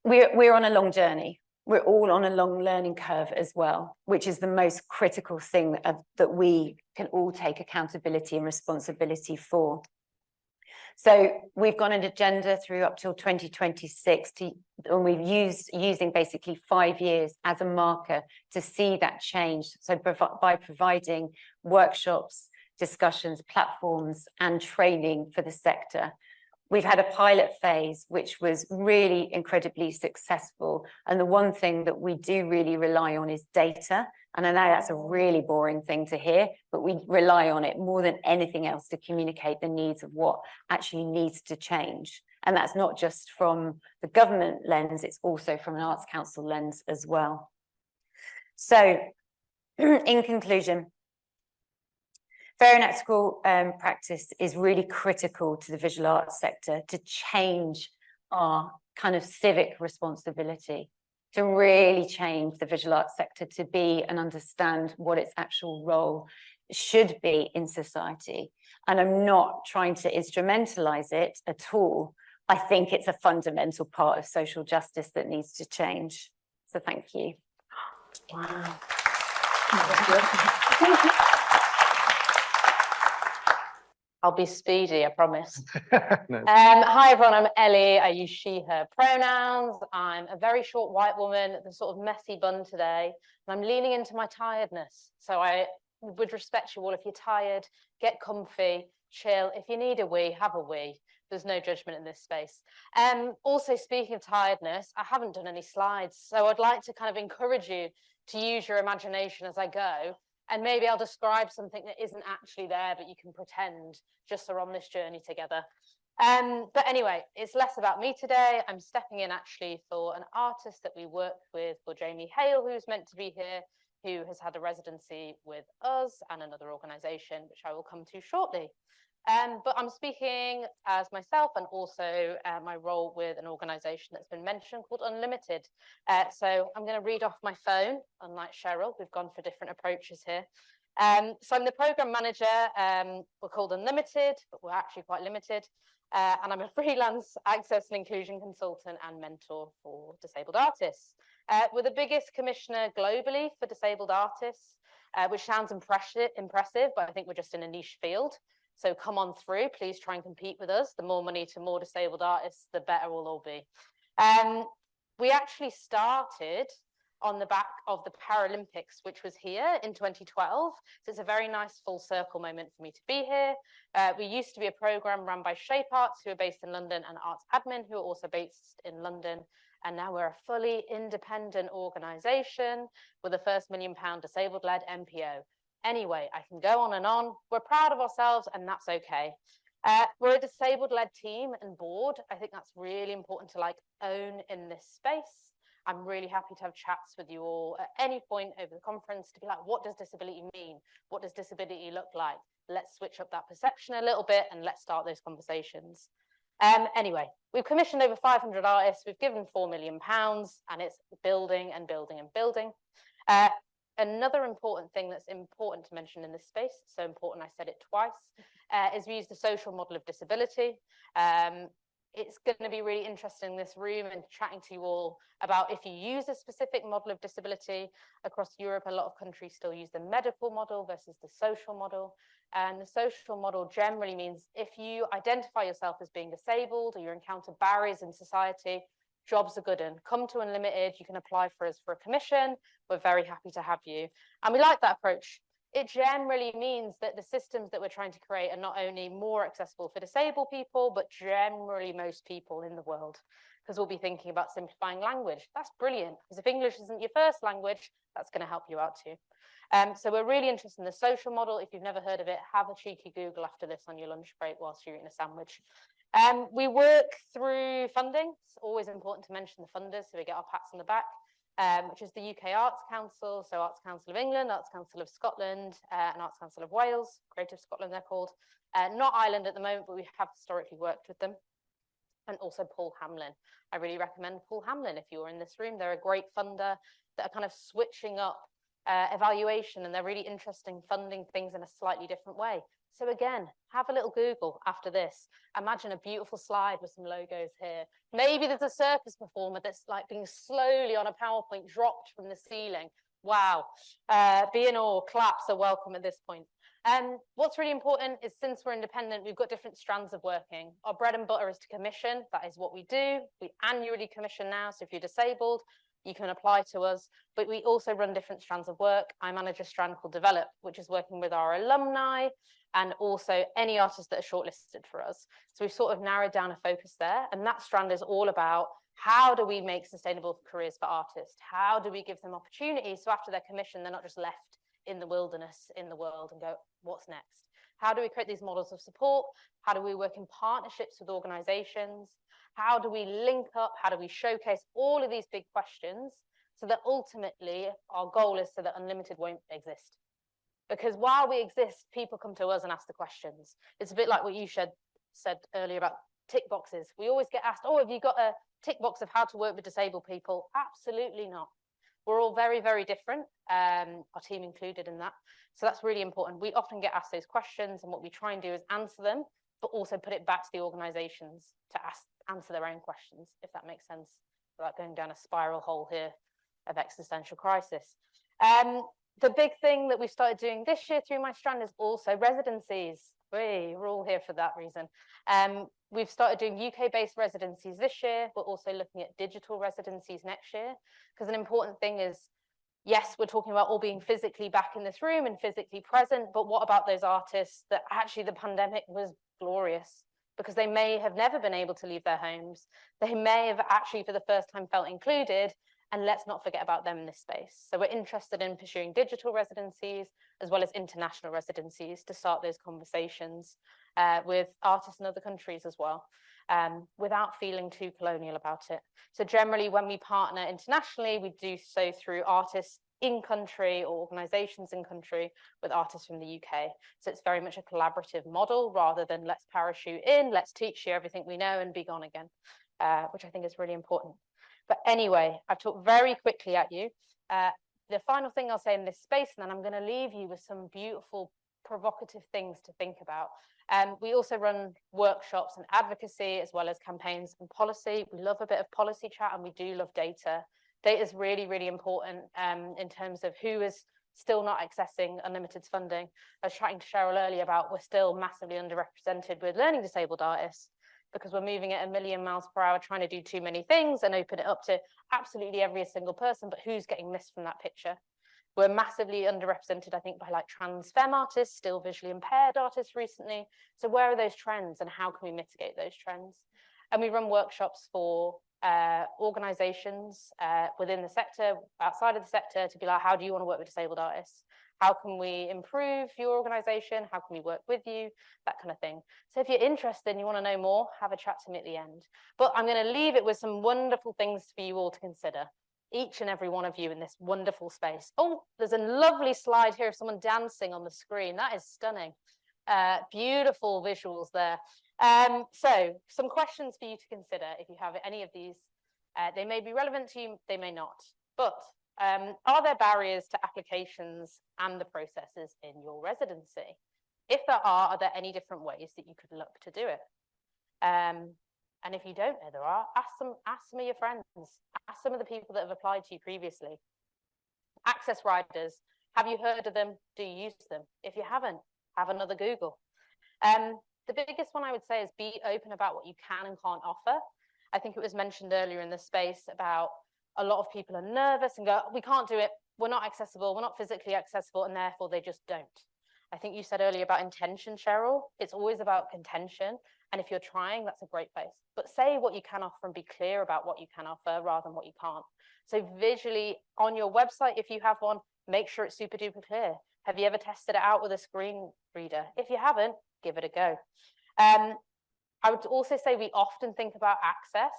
We're on a long journey. We're all on a long learning curve as well, which is the most critical thing that we can all take accountability and responsibility for. So we've got an agenda through up till 2026 and we've using basically 5 years as a marker to see that change. So by providing workshops, discussions, platforms and training for the sector, We've had a pilot phase, which was really incredibly successful. And the one thing that we do really rely on is data. And I know that's a really boring thing to hear, but we rely on it more than anything else to communicate the needs of what actually needs to change. And that's not just from the government lens, it's also from an Arts Council lens as well. So in conclusion, fair and ethical practice is really critical to the visual arts sector to change our kind of civic responsibility, to really change the visual arts sector to be and understand what its actual role should be in society. And I'm not trying to instrumentalize it at all. I think it's a fundamental part of social justice that needs to change. So thank you. Wow. I'll be speedy, I promise. No. Hi everyone, I'm Ellie. I use she, her pronouns. I'm a very short white woman, the sort of messy bun today, and I'm leaning into my tiredness. So I would respect you all. If you're tired, get comfy, chill. If you need a wee, have a wee. There's no judgment in this space. Also, speaking of tiredness, I haven't done any slides, so I'd like to kind of encourage you to use your imagination as I go. And maybe I'll describe something that isn't actually there, but you can pretend just so we're on this journey together. But anyway, it's less about me today. I'm stepping in actually for an artist that we worked with, for Jamie Hale, who's meant to be here, who has had a residency with us and another organisation, which I will come to shortly. But I'm speaking as myself and also my role with an organisation that's been mentioned called Unlimited. So I'm going to read off my phone, unlike Sheryll. We've gone for different approaches here. So I'm the programme manager. We're called Unlimited, but we're actually quite limited. And I'm a freelance access and inclusion consultant and mentor for disabled artists. We're the biggest commissioner globally for disabled artists, which sounds impressive, but I think we're just in a niche field. So come on through, please try and compete with us. The more money to more disabled artists, the better we'll all be. We actually started on the back of the Paralympics, which was here in 2012. So it's a very nice full circle moment for me to be here. We used to be a programme run by Shape Arts, who are based in London, and Arts Admin, who are also based in London. And now we're a fully independent organisation with a first £1 million disabled-led MPO. Anyway, I can go on and on. We're proud of ourselves, and that's okay. We're a disabled-led team and board. I think that's really important to own in this space. I'm really happy to have chats with you all at any point over the conference to be like, what does disability mean? What does disability look like? Let's switch up that perception a little bit and let's start those conversations. Anyway, we've commissioned over 500 artists. We've given £4 million, and it's building and building and building. Another important thing that's important to mention in this space, so important I said it twice, is we use the social model of disability. It's going to be really interesting in this room and chatting to you all about if you use a specific model of disability. Across Europe, a lot of countries still use the medical model versus the social model. And the social model generally means if you identify yourself as being disabled or you encounter barriers in society, jobs are good and come to Unlimited. You can apply for us for a commission. We're very happy to have you. And we like that approach. It generally means that the systems that we're trying to create are not only more accessible for disabled people, but generally most people in the world, because we'll be thinking about simplifying language. That's brilliant, because if English isn't your first language, that's going to help you out too. So we're really interested in the social model. If you've never heard of it, have a cheeky Google after this on your lunch break whilst you're eating a sandwich. We work through funding. It's always important to mention the funders, so we get our pats on the back, which is the UK Arts Council, so Arts Council of England, Arts Council of Scotland, and Arts Council of Wales, Creative Scotland they're called. Not Ireland at the moment, but we have historically worked with them. And also Paul Hamlin. I really recommend Paul Hamlin if you're in this room. They're a great funder that are kind of switching up evaluation, and they're really interested in funding things in a slightly different way. So again, have a little Google after this. Imagine a beautiful slide with some logos here. Maybe there's a circus performer that's being slowly on a PowerPoint dropped from the ceiling. Wow. Be in awe. Claps are welcome at this point. What's really important is since we're independent, we've got different strands of working. Our bread and butter is to commission. That is what we do. We annually commission now. So if you're disabled, you can apply to us, but we also run different strands of work. I manage a strand called Develop, which is working with our alumni, and also any artists that are shortlisted for us. So we've sort of narrowed down a focus there, and that strand is all about how do we make sustainable careers for artists? How do we give them opportunities so after they're commissioned, they're not just left in the wilderness in the world and go, what's next? How do we create these models of support? How do we work in partnerships with organizations? How do we link up? How do we showcase all of these big questions so that ultimately our goal is so that unlimited won't exist? Because while we exist, people come to us and ask the questions. It's a bit like what you said earlier about tick boxes. We always get asked, oh, have you got a tick box of how to work with disabled people? Absolutely not. We're all very, very different, our team included in that. So that's really important. We often get asked those questions, and what we try and do is answer them, but also put it back to the organizations to answer their own questions, if that makes sense, without going down a spiral hole here of existential crisis. The big thing that we've started doing this year through my strand is also residencies. We're all here for that reason. We've started doing UK-based residencies this year. We're also looking at digital residencies next year, because an important thing is, yes, we're talking about all being physically back in this room and physically present, but what about those artists that actually the pandemic was glorious? Because they may have never been able to leave their homes. They may have actually for the first time felt included, and let's not forget about them in this space. So we're interested in pursuing digital residencies as well as international residencies to start those conversations with artists in other countries as well, without feeling too colonial about it. So generally when we partner internationally, we do so through artists in country or organizations in country with artists from the UK. So it's very much a collaborative model rather than let's parachute in, let's teach you everything we know and be gone again, which I think is really important. But anyway, I've talked very quickly at you. The final thing I'll say in this space, and then I'm going to leave you with some beautiful, provocative things to think about. We also run workshops and advocacy, as well as campaigns and policy. We love a bit of policy chat, and we do love data. Data is really, really important in terms of who is still not accessing unlimited funding. I was chatting to Sheryll earlier about we're still massively underrepresented with learning disabled artists, because we're moving at 1,000,000 miles per hour, trying to do too many things and open it up to absolutely every single person, but who's getting missed from that picture? We're massively underrepresented, I think, by like trans femme artists, still visually impaired artists recently. So where are those trends and how can we mitigate those trends? And we run workshops for organizations within the sector, outside of the sector, to be like, how do you want to work with disabled artists? How can we improve your organization? How can we work with you? That kind of thing. So if you're interested and you want to know more, have a chat to me at the end. But I'm going to leave it with some wonderful things for you all to consider, each and every one of you in this wonderful space. Oh, there's a lovely slide here of someone dancing on the screen. That is stunning. Beautiful visuals there. So some questions for you to consider if you have any of these. They may be relevant to you, they may not. But are there barriers to applications and the processes in your residency? If there are there any different ways that you could look to do it? And if you don't know there are, ask some of your friends, ask some of the people that have applied to you previously. Access riders, have you heard of them? Do you use them? If you haven't, have another Google. The biggest one I would say is be open about what you can and can't offer. I think it was mentioned earlier in the space about a lot of people are nervous and go, we can't do it, we're not accessible, we're not physically accessible, and therefore they just don't. I think you said earlier about intention, Sheryll. It's always about intention. And if you're trying, that's a great place. But say what you can offer and be clear about what you can offer rather than what you can't. So visually on your website, if you have one, make sure it's super duper clear. Have you ever tested it out with a screen reader? If you haven't, give it a go. I would also say we often think about access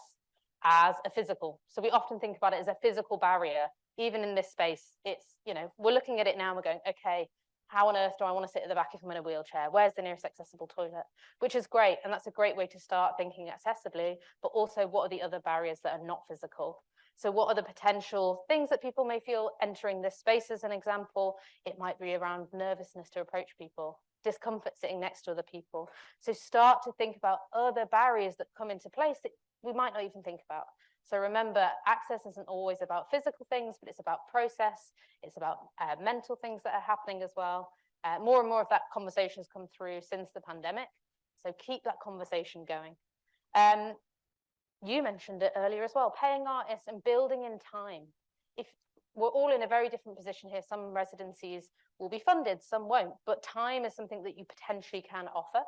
as a physical. So we often think about it as a physical barrier. Even in this space, it's, you know, we're looking at it now and we're going, okay, how on earth do I want to sit at the back if I'm in a wheelchair? Where's the nearest accessible toilet? Which is great. And that's a great way to start thinking accessibly, but also what are the other barriers that are not physical? So what are the potential things that people may feel entering this space? As an example, it might be around nervousness to approach people, discomfort sitting next to other people. So start to think about other barriers that come into place that we might not even think about. So remember, access isn't always about physical things, but it's about process. It's about mental things that are happening as well. More and more of that conversation has come through since the pandemic. So keep that conversation going. You mentioned it earlier as well, paying artists and building in time. If we're all in a very different position here. Some residencies will be funded, some won't, but time is something that you potentially can offer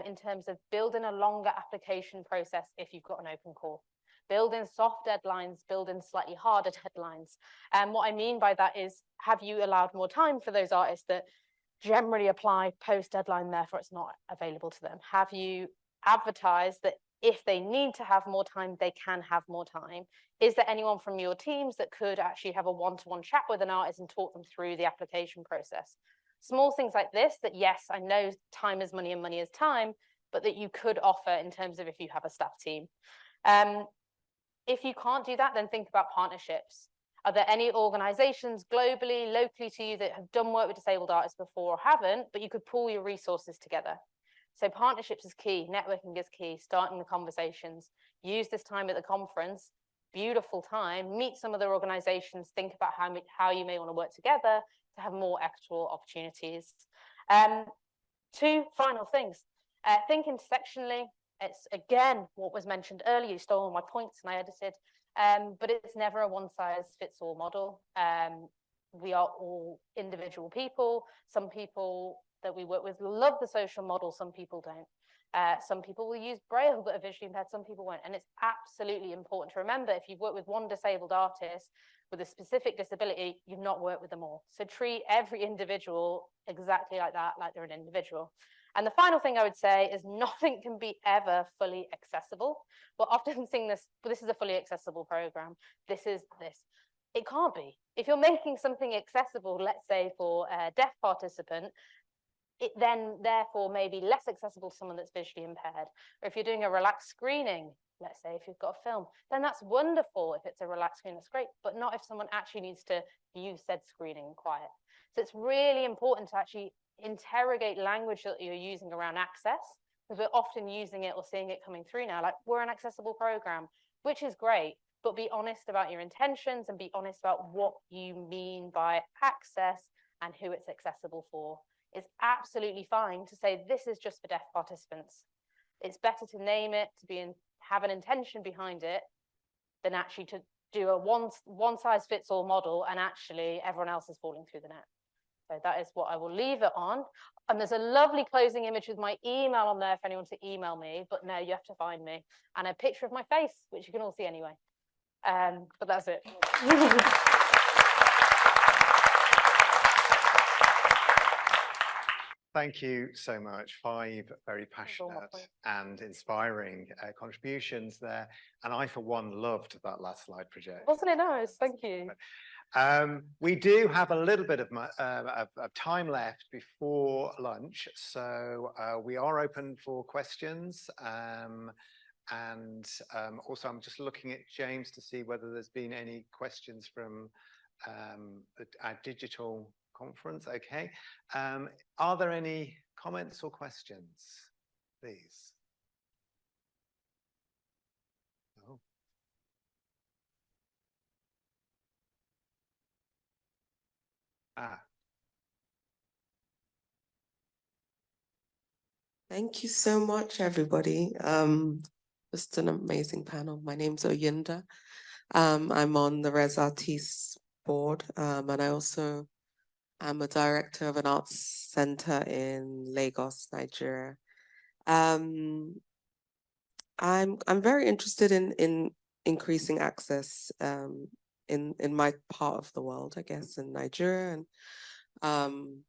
in terms of building a longer application process if you've got an open call. Building soft deadlines, building slightly harder deadlines. And what I mean by that is, have you allowed more time for those artists that generally apply post deadline, therefore it's not available to them? Have you advertised that if they need to have more time, they can have more time? Is there anyone from your teams that could actually have a one-to-one chat with an artist and talk them through the application process? Small things like this that, yes, I know time is money and money is time, but that you could offer in terms of if you have a staff team. If you can't do that, then think about partnerships. Are there any organizations globally, locally to you that have done work with disabled artists before or haven't, but you could pool your resources together? So partnerships is key, networking is key, starting the conversations. Use this time at the conference, beautiful time, meet some other organizations, think about how you may want to work together to have more equitable opportunities. Two final things. Think intersectionally. It's, again, what was mentioned earlier. You stole all my points and I edited, but it's never a one-size-fits-all model. We are all individual people. Some people that we work with love the social model, some people don't. Some people will use Braille but are visually impaired, some people won't. And it's absolutely important to remember, if you've worked with one disabled artist with a specific disability, you've not worked with them all. So treat every individual exactly like that, like they're an individual. And the final thing I would say is nothing can be ever fully accessible. We're often seeing this, but this is a fully accessible program. This is this. It can't be. If you're making something accessible, let's say for a deaf participant, it then therefore may be less accessible to someone that's visually impaired. Or if you're doing a relaxed screening, let's say if you've got a film, then that's wonderful. If it's a relaxed screening, that's great, but not if someone actually needs to view said screening in quiet. So it's really important to actually interrogate language that you're using around access, because we're often using it or seeing it coming through now, like we're an accessible program, which is great, but be honest about your intentions and be honest about what you mean by access and who it's accessible for. It's absolutely fine to say this is just for deaf participants. It's better to name it, to have an intention behind it, than actually to do a one-size-fits-all model and actually everyone else is falling through the net. So that is what I will leave it on. And there's a lovely closing image with my email on there for anyone to email me, but no, you have to find me. And a picture of my face, which you can all see anyway. But that's it. Thank you so much. 5 very passionate and inspiring contributions there. And I, for one, loved that last slide project. Wasn't it nice? Thank you. We do have a little bit of time left before lunch, so we are open for questions. Also, I'm just looking at James to see whether there's been any questions from our digital conference. Okay. Are there any comments or questions, please? Oh. Thank you so much, everybody. Just an amazing panel. My name's Oyinda. I'm on the Res Artis board, and I also am a director of an arts center in Lagos, Nigeria. I'm very interested in increasing access in my part of the world, I guess, in Nigeria, and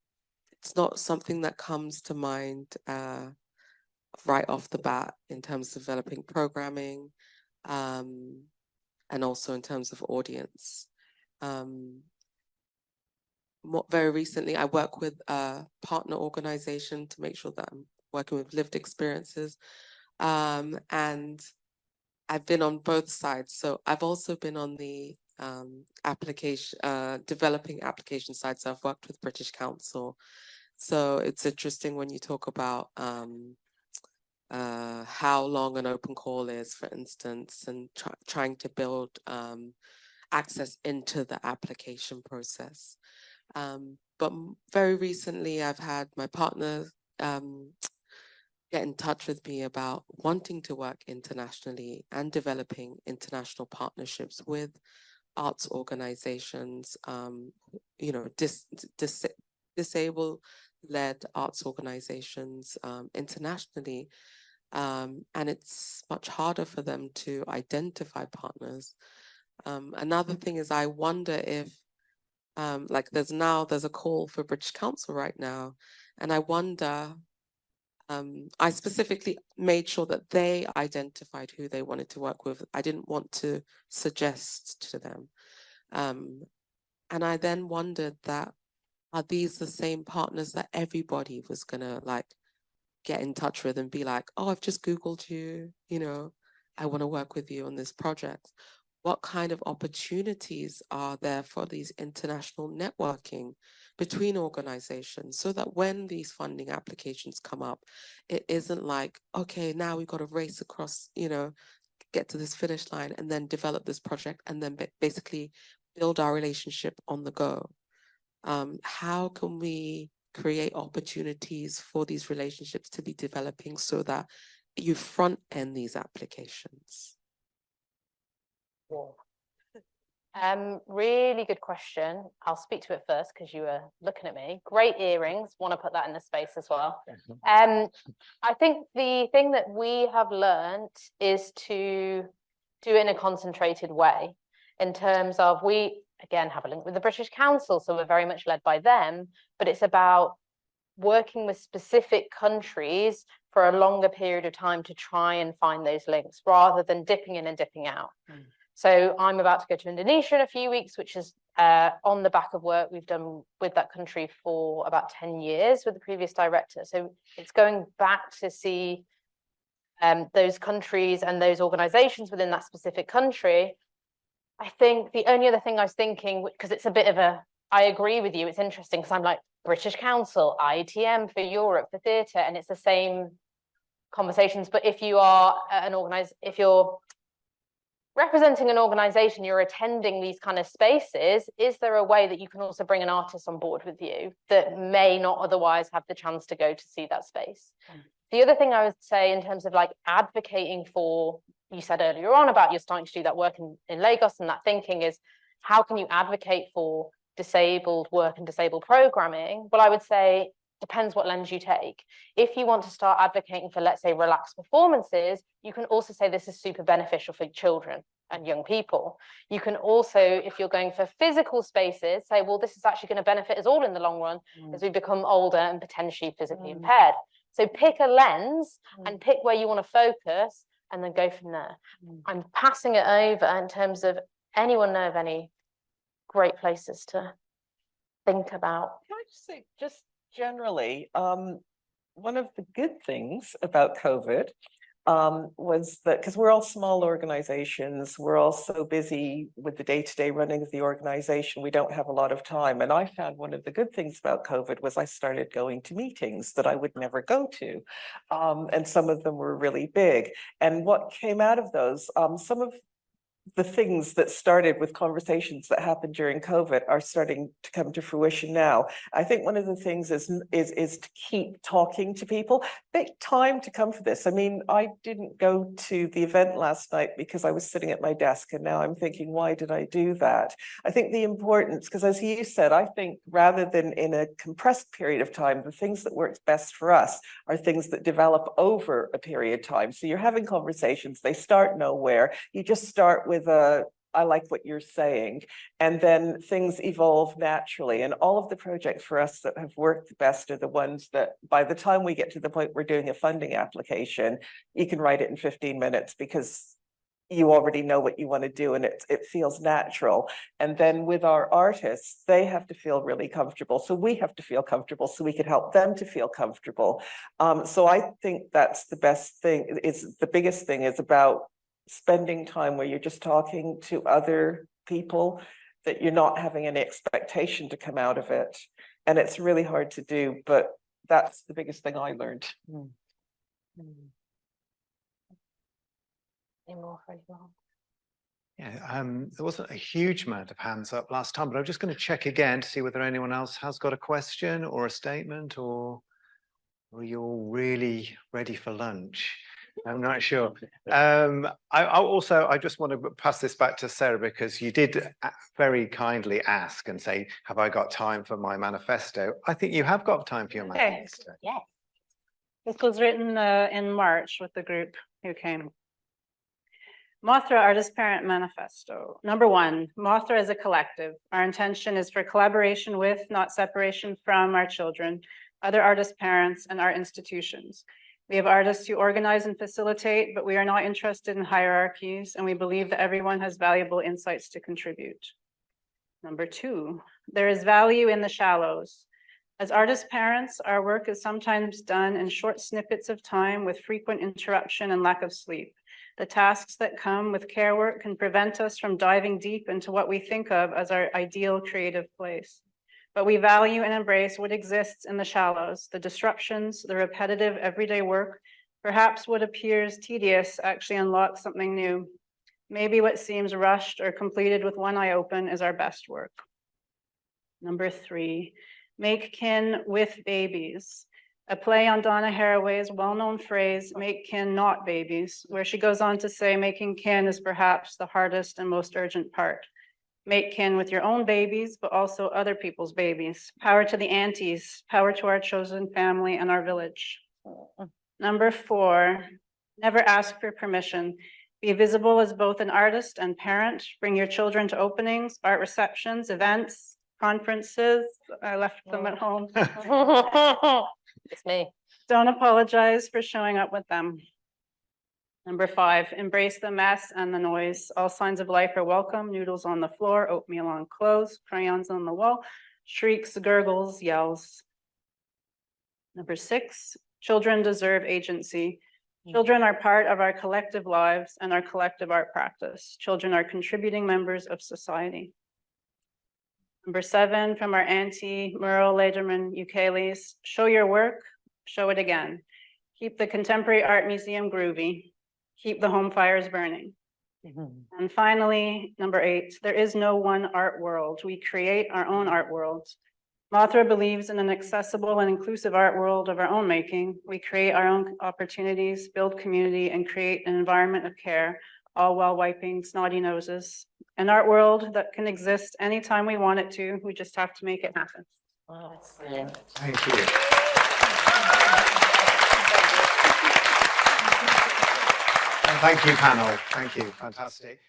it's not something that comes to mind right off the bat in terms of developing programming, and also in terms of audience. Very recently, I work with a partner organization to make sure that I'm working with lived experiences. And I've been on both sides. So I've also been on the developing application side. So I've worked with British Council. So it's interesting when you talk about how long an open call is, for instance, and trying to build access into the application process. But very recently, I've had my partner get in touch with me about wanting to work internationally and developing international partnerships with arts organizations, you know, disabled-led arts organizations internationally. And it's much harder for them to identify partners. Another thing is, I wonder if, like there's a call for British Council right now, and I wonder, I specifically made sure that they identified who they wanted to work with. I didn't want to suggest to them. And I then wondered that, are these the same partners that everybody was gonna like get in touch with and be like, oh, I've just Googled you, you know, I want to work with you on this project. What kind of opportunities are there for these international networking between organizations, so that when these funding applications come up, it isn't like, okay, now we've got to race across, you know, get to this finish line and then develop this project and then basically build our relationship on the go. How can we create opportunities for these relationships to be developing so that you front end these applications? Really good question. I'll speak to it first because you were looking at me. Great earrings. Want to put that in the space as well. I think the thing that we have learned is to do it in a concentrated way, in terms of, we again have a link with the British Council, so we're very much led by them, but it's about working with specific countries for a longer period of time to try and find those links, rather than dipping in and dipping out. So I'm about to go to Indonesia in a few weeks, which is on the back of work we've done with that country for about 10 years with the previous director. So it's going back to see those countries and those organizations within that specific country. I think the only other thing I was thinking, because it's a bit of a, I agree with you, it's interesting because I'm like, British Council, ITM for Europe, for theatre, and it's the same conversations. But if you are if you're representing an organization, you're attending these kind of spaces, is there a way that you can also bring an artist on board with you that may not otherwise have the chance to go to see that space? The other thing I would say in terms of like advocating for, you said earlier on about you're starting to do that work in Lagos, and that thinking is, how can you advocate for disabled work and disabled programming? Well, I would say depends what lens you take. If you want to start advocating for, let's say, relaxed performances, you can also say this is super beneficial for children and young people. You can also, if you're going for physical spaces, say, well, this is actually going to benefit us all in the long run as we become older and potentially physically impaired. So pick a lens and pick where you want to focus and then go from there. I'm passing it over in terms of, anyone know of any great places to think about? Can I just say, just generally, one of the good things about COVID was that, because we're all small organizations, we're all so busy with the day-to-day running of the organization, we don't have a lot of time. And I found one of the good things about COVID was I started going to meetings that I would never go to. And some of them were really big. And what came out of those, some of the things that started with conversations that happened during COVID are starting to come to fruition now. I think one of the things is to keep talking to people. Take time to come for this. I mean, I didn't go to the event last night because I was sitting at my desk, and now I'm thinking, why did I do that? I think the importance, because as you said, I think rather than in a compressed period of time, the things that work best for us are things that develop over a period of time. So you're having conversations, they start nowhere. You just start with I like what you're saying, and then things evolve naturally. And all of the projects for us that have worked the best are the ones that by the time we get to the point we're doing a funding application, you can write it in 15 minutes because you already know what you want to do, and it feels natural. And then with our artists, they have to feel really comfortable. So we have to feel comfortable so we can help them to feel comfortable. So I think that's the best thing, is the biggest thing is about spending time where you're just talking to other people, that you're not having any expectation to come out of it. And it's really hard to do, but that's the biggest thing I learned. Yeah, there wasn't a huge amount of hands up last time, but I'm just going to check again to see whether anyone else has got a question or a statement, or are you all really ready for lunch? I'm not sure. I just want to pass this back to Sarah because you did very kindly ask and say, have I got time for my manifesto? I think you have got time for your Okay. manifesto. Yeah. This was written in March with the group who came. MOTHRA Artist Parent Manifesto. Number 1, MOTHRA is a collective. Our intention is for collaboration with, not separation from, our children, other artist parents, and our institutions. We have artists who organize and facilitate, but we are not interested in hierarchies, and we believe that everyone has valuable insights to contribute. Number 2, there is value in the shallows. As artist parents, our work is sometimes done in short snippets of time with frequent interruption and lack of sleep. The tasks that come with care work can prevent us from diving deep into what we think of as our ideal creative place. But we value and embrace what exists in the shallows, the disruptions, the repetitive everyday work. Perhaps what appears tedious actually unlocks something new. Maybe what seems rushed or completed with one eye open is our best work. Number 3, make kin with babies. A play on Donna Haraway's well-known phrase, make kin not babies, where she goes on to say making kin is perhaps the hardest and most urgent part. Make kin with your own babies, but also other people's babies. Power to the aunties, power to our chosen family and our village. Number 4, never ask for permission. Be visible as both an artist and parent. Bring your children to openings, art receptions, events, conferences. I left them at home. It's me. Don't apologize for showing up with them. Number 5, embrace the mess and the noise. All signs of life are welcome. Noodles on the floor, oatmeal on clothes, crayons on the wall, shrieks, gurgles, yells. Number 6, children deserve agency. Children are part of our collective lives and our collective art practice. Children are contributing members of society. Number 7, from our auntie, Merle Lederman Ukuleles, show your work, show it again. Keep the Contemporary Art Museum groovy. Keep the home fires burning. And finally, number 8, there is no one art world. We create our own art world. MOTHRA believes in an accessible and inclusive art world of our own making. We create our own opportunities, build community, and create an environment of care, all while wiping snotty noses. An art world that can exist anytime we want it to. We just have to make it happen. Oh, that's brilliant. Thank you. And thank you, panel. Thank you. Fantastic.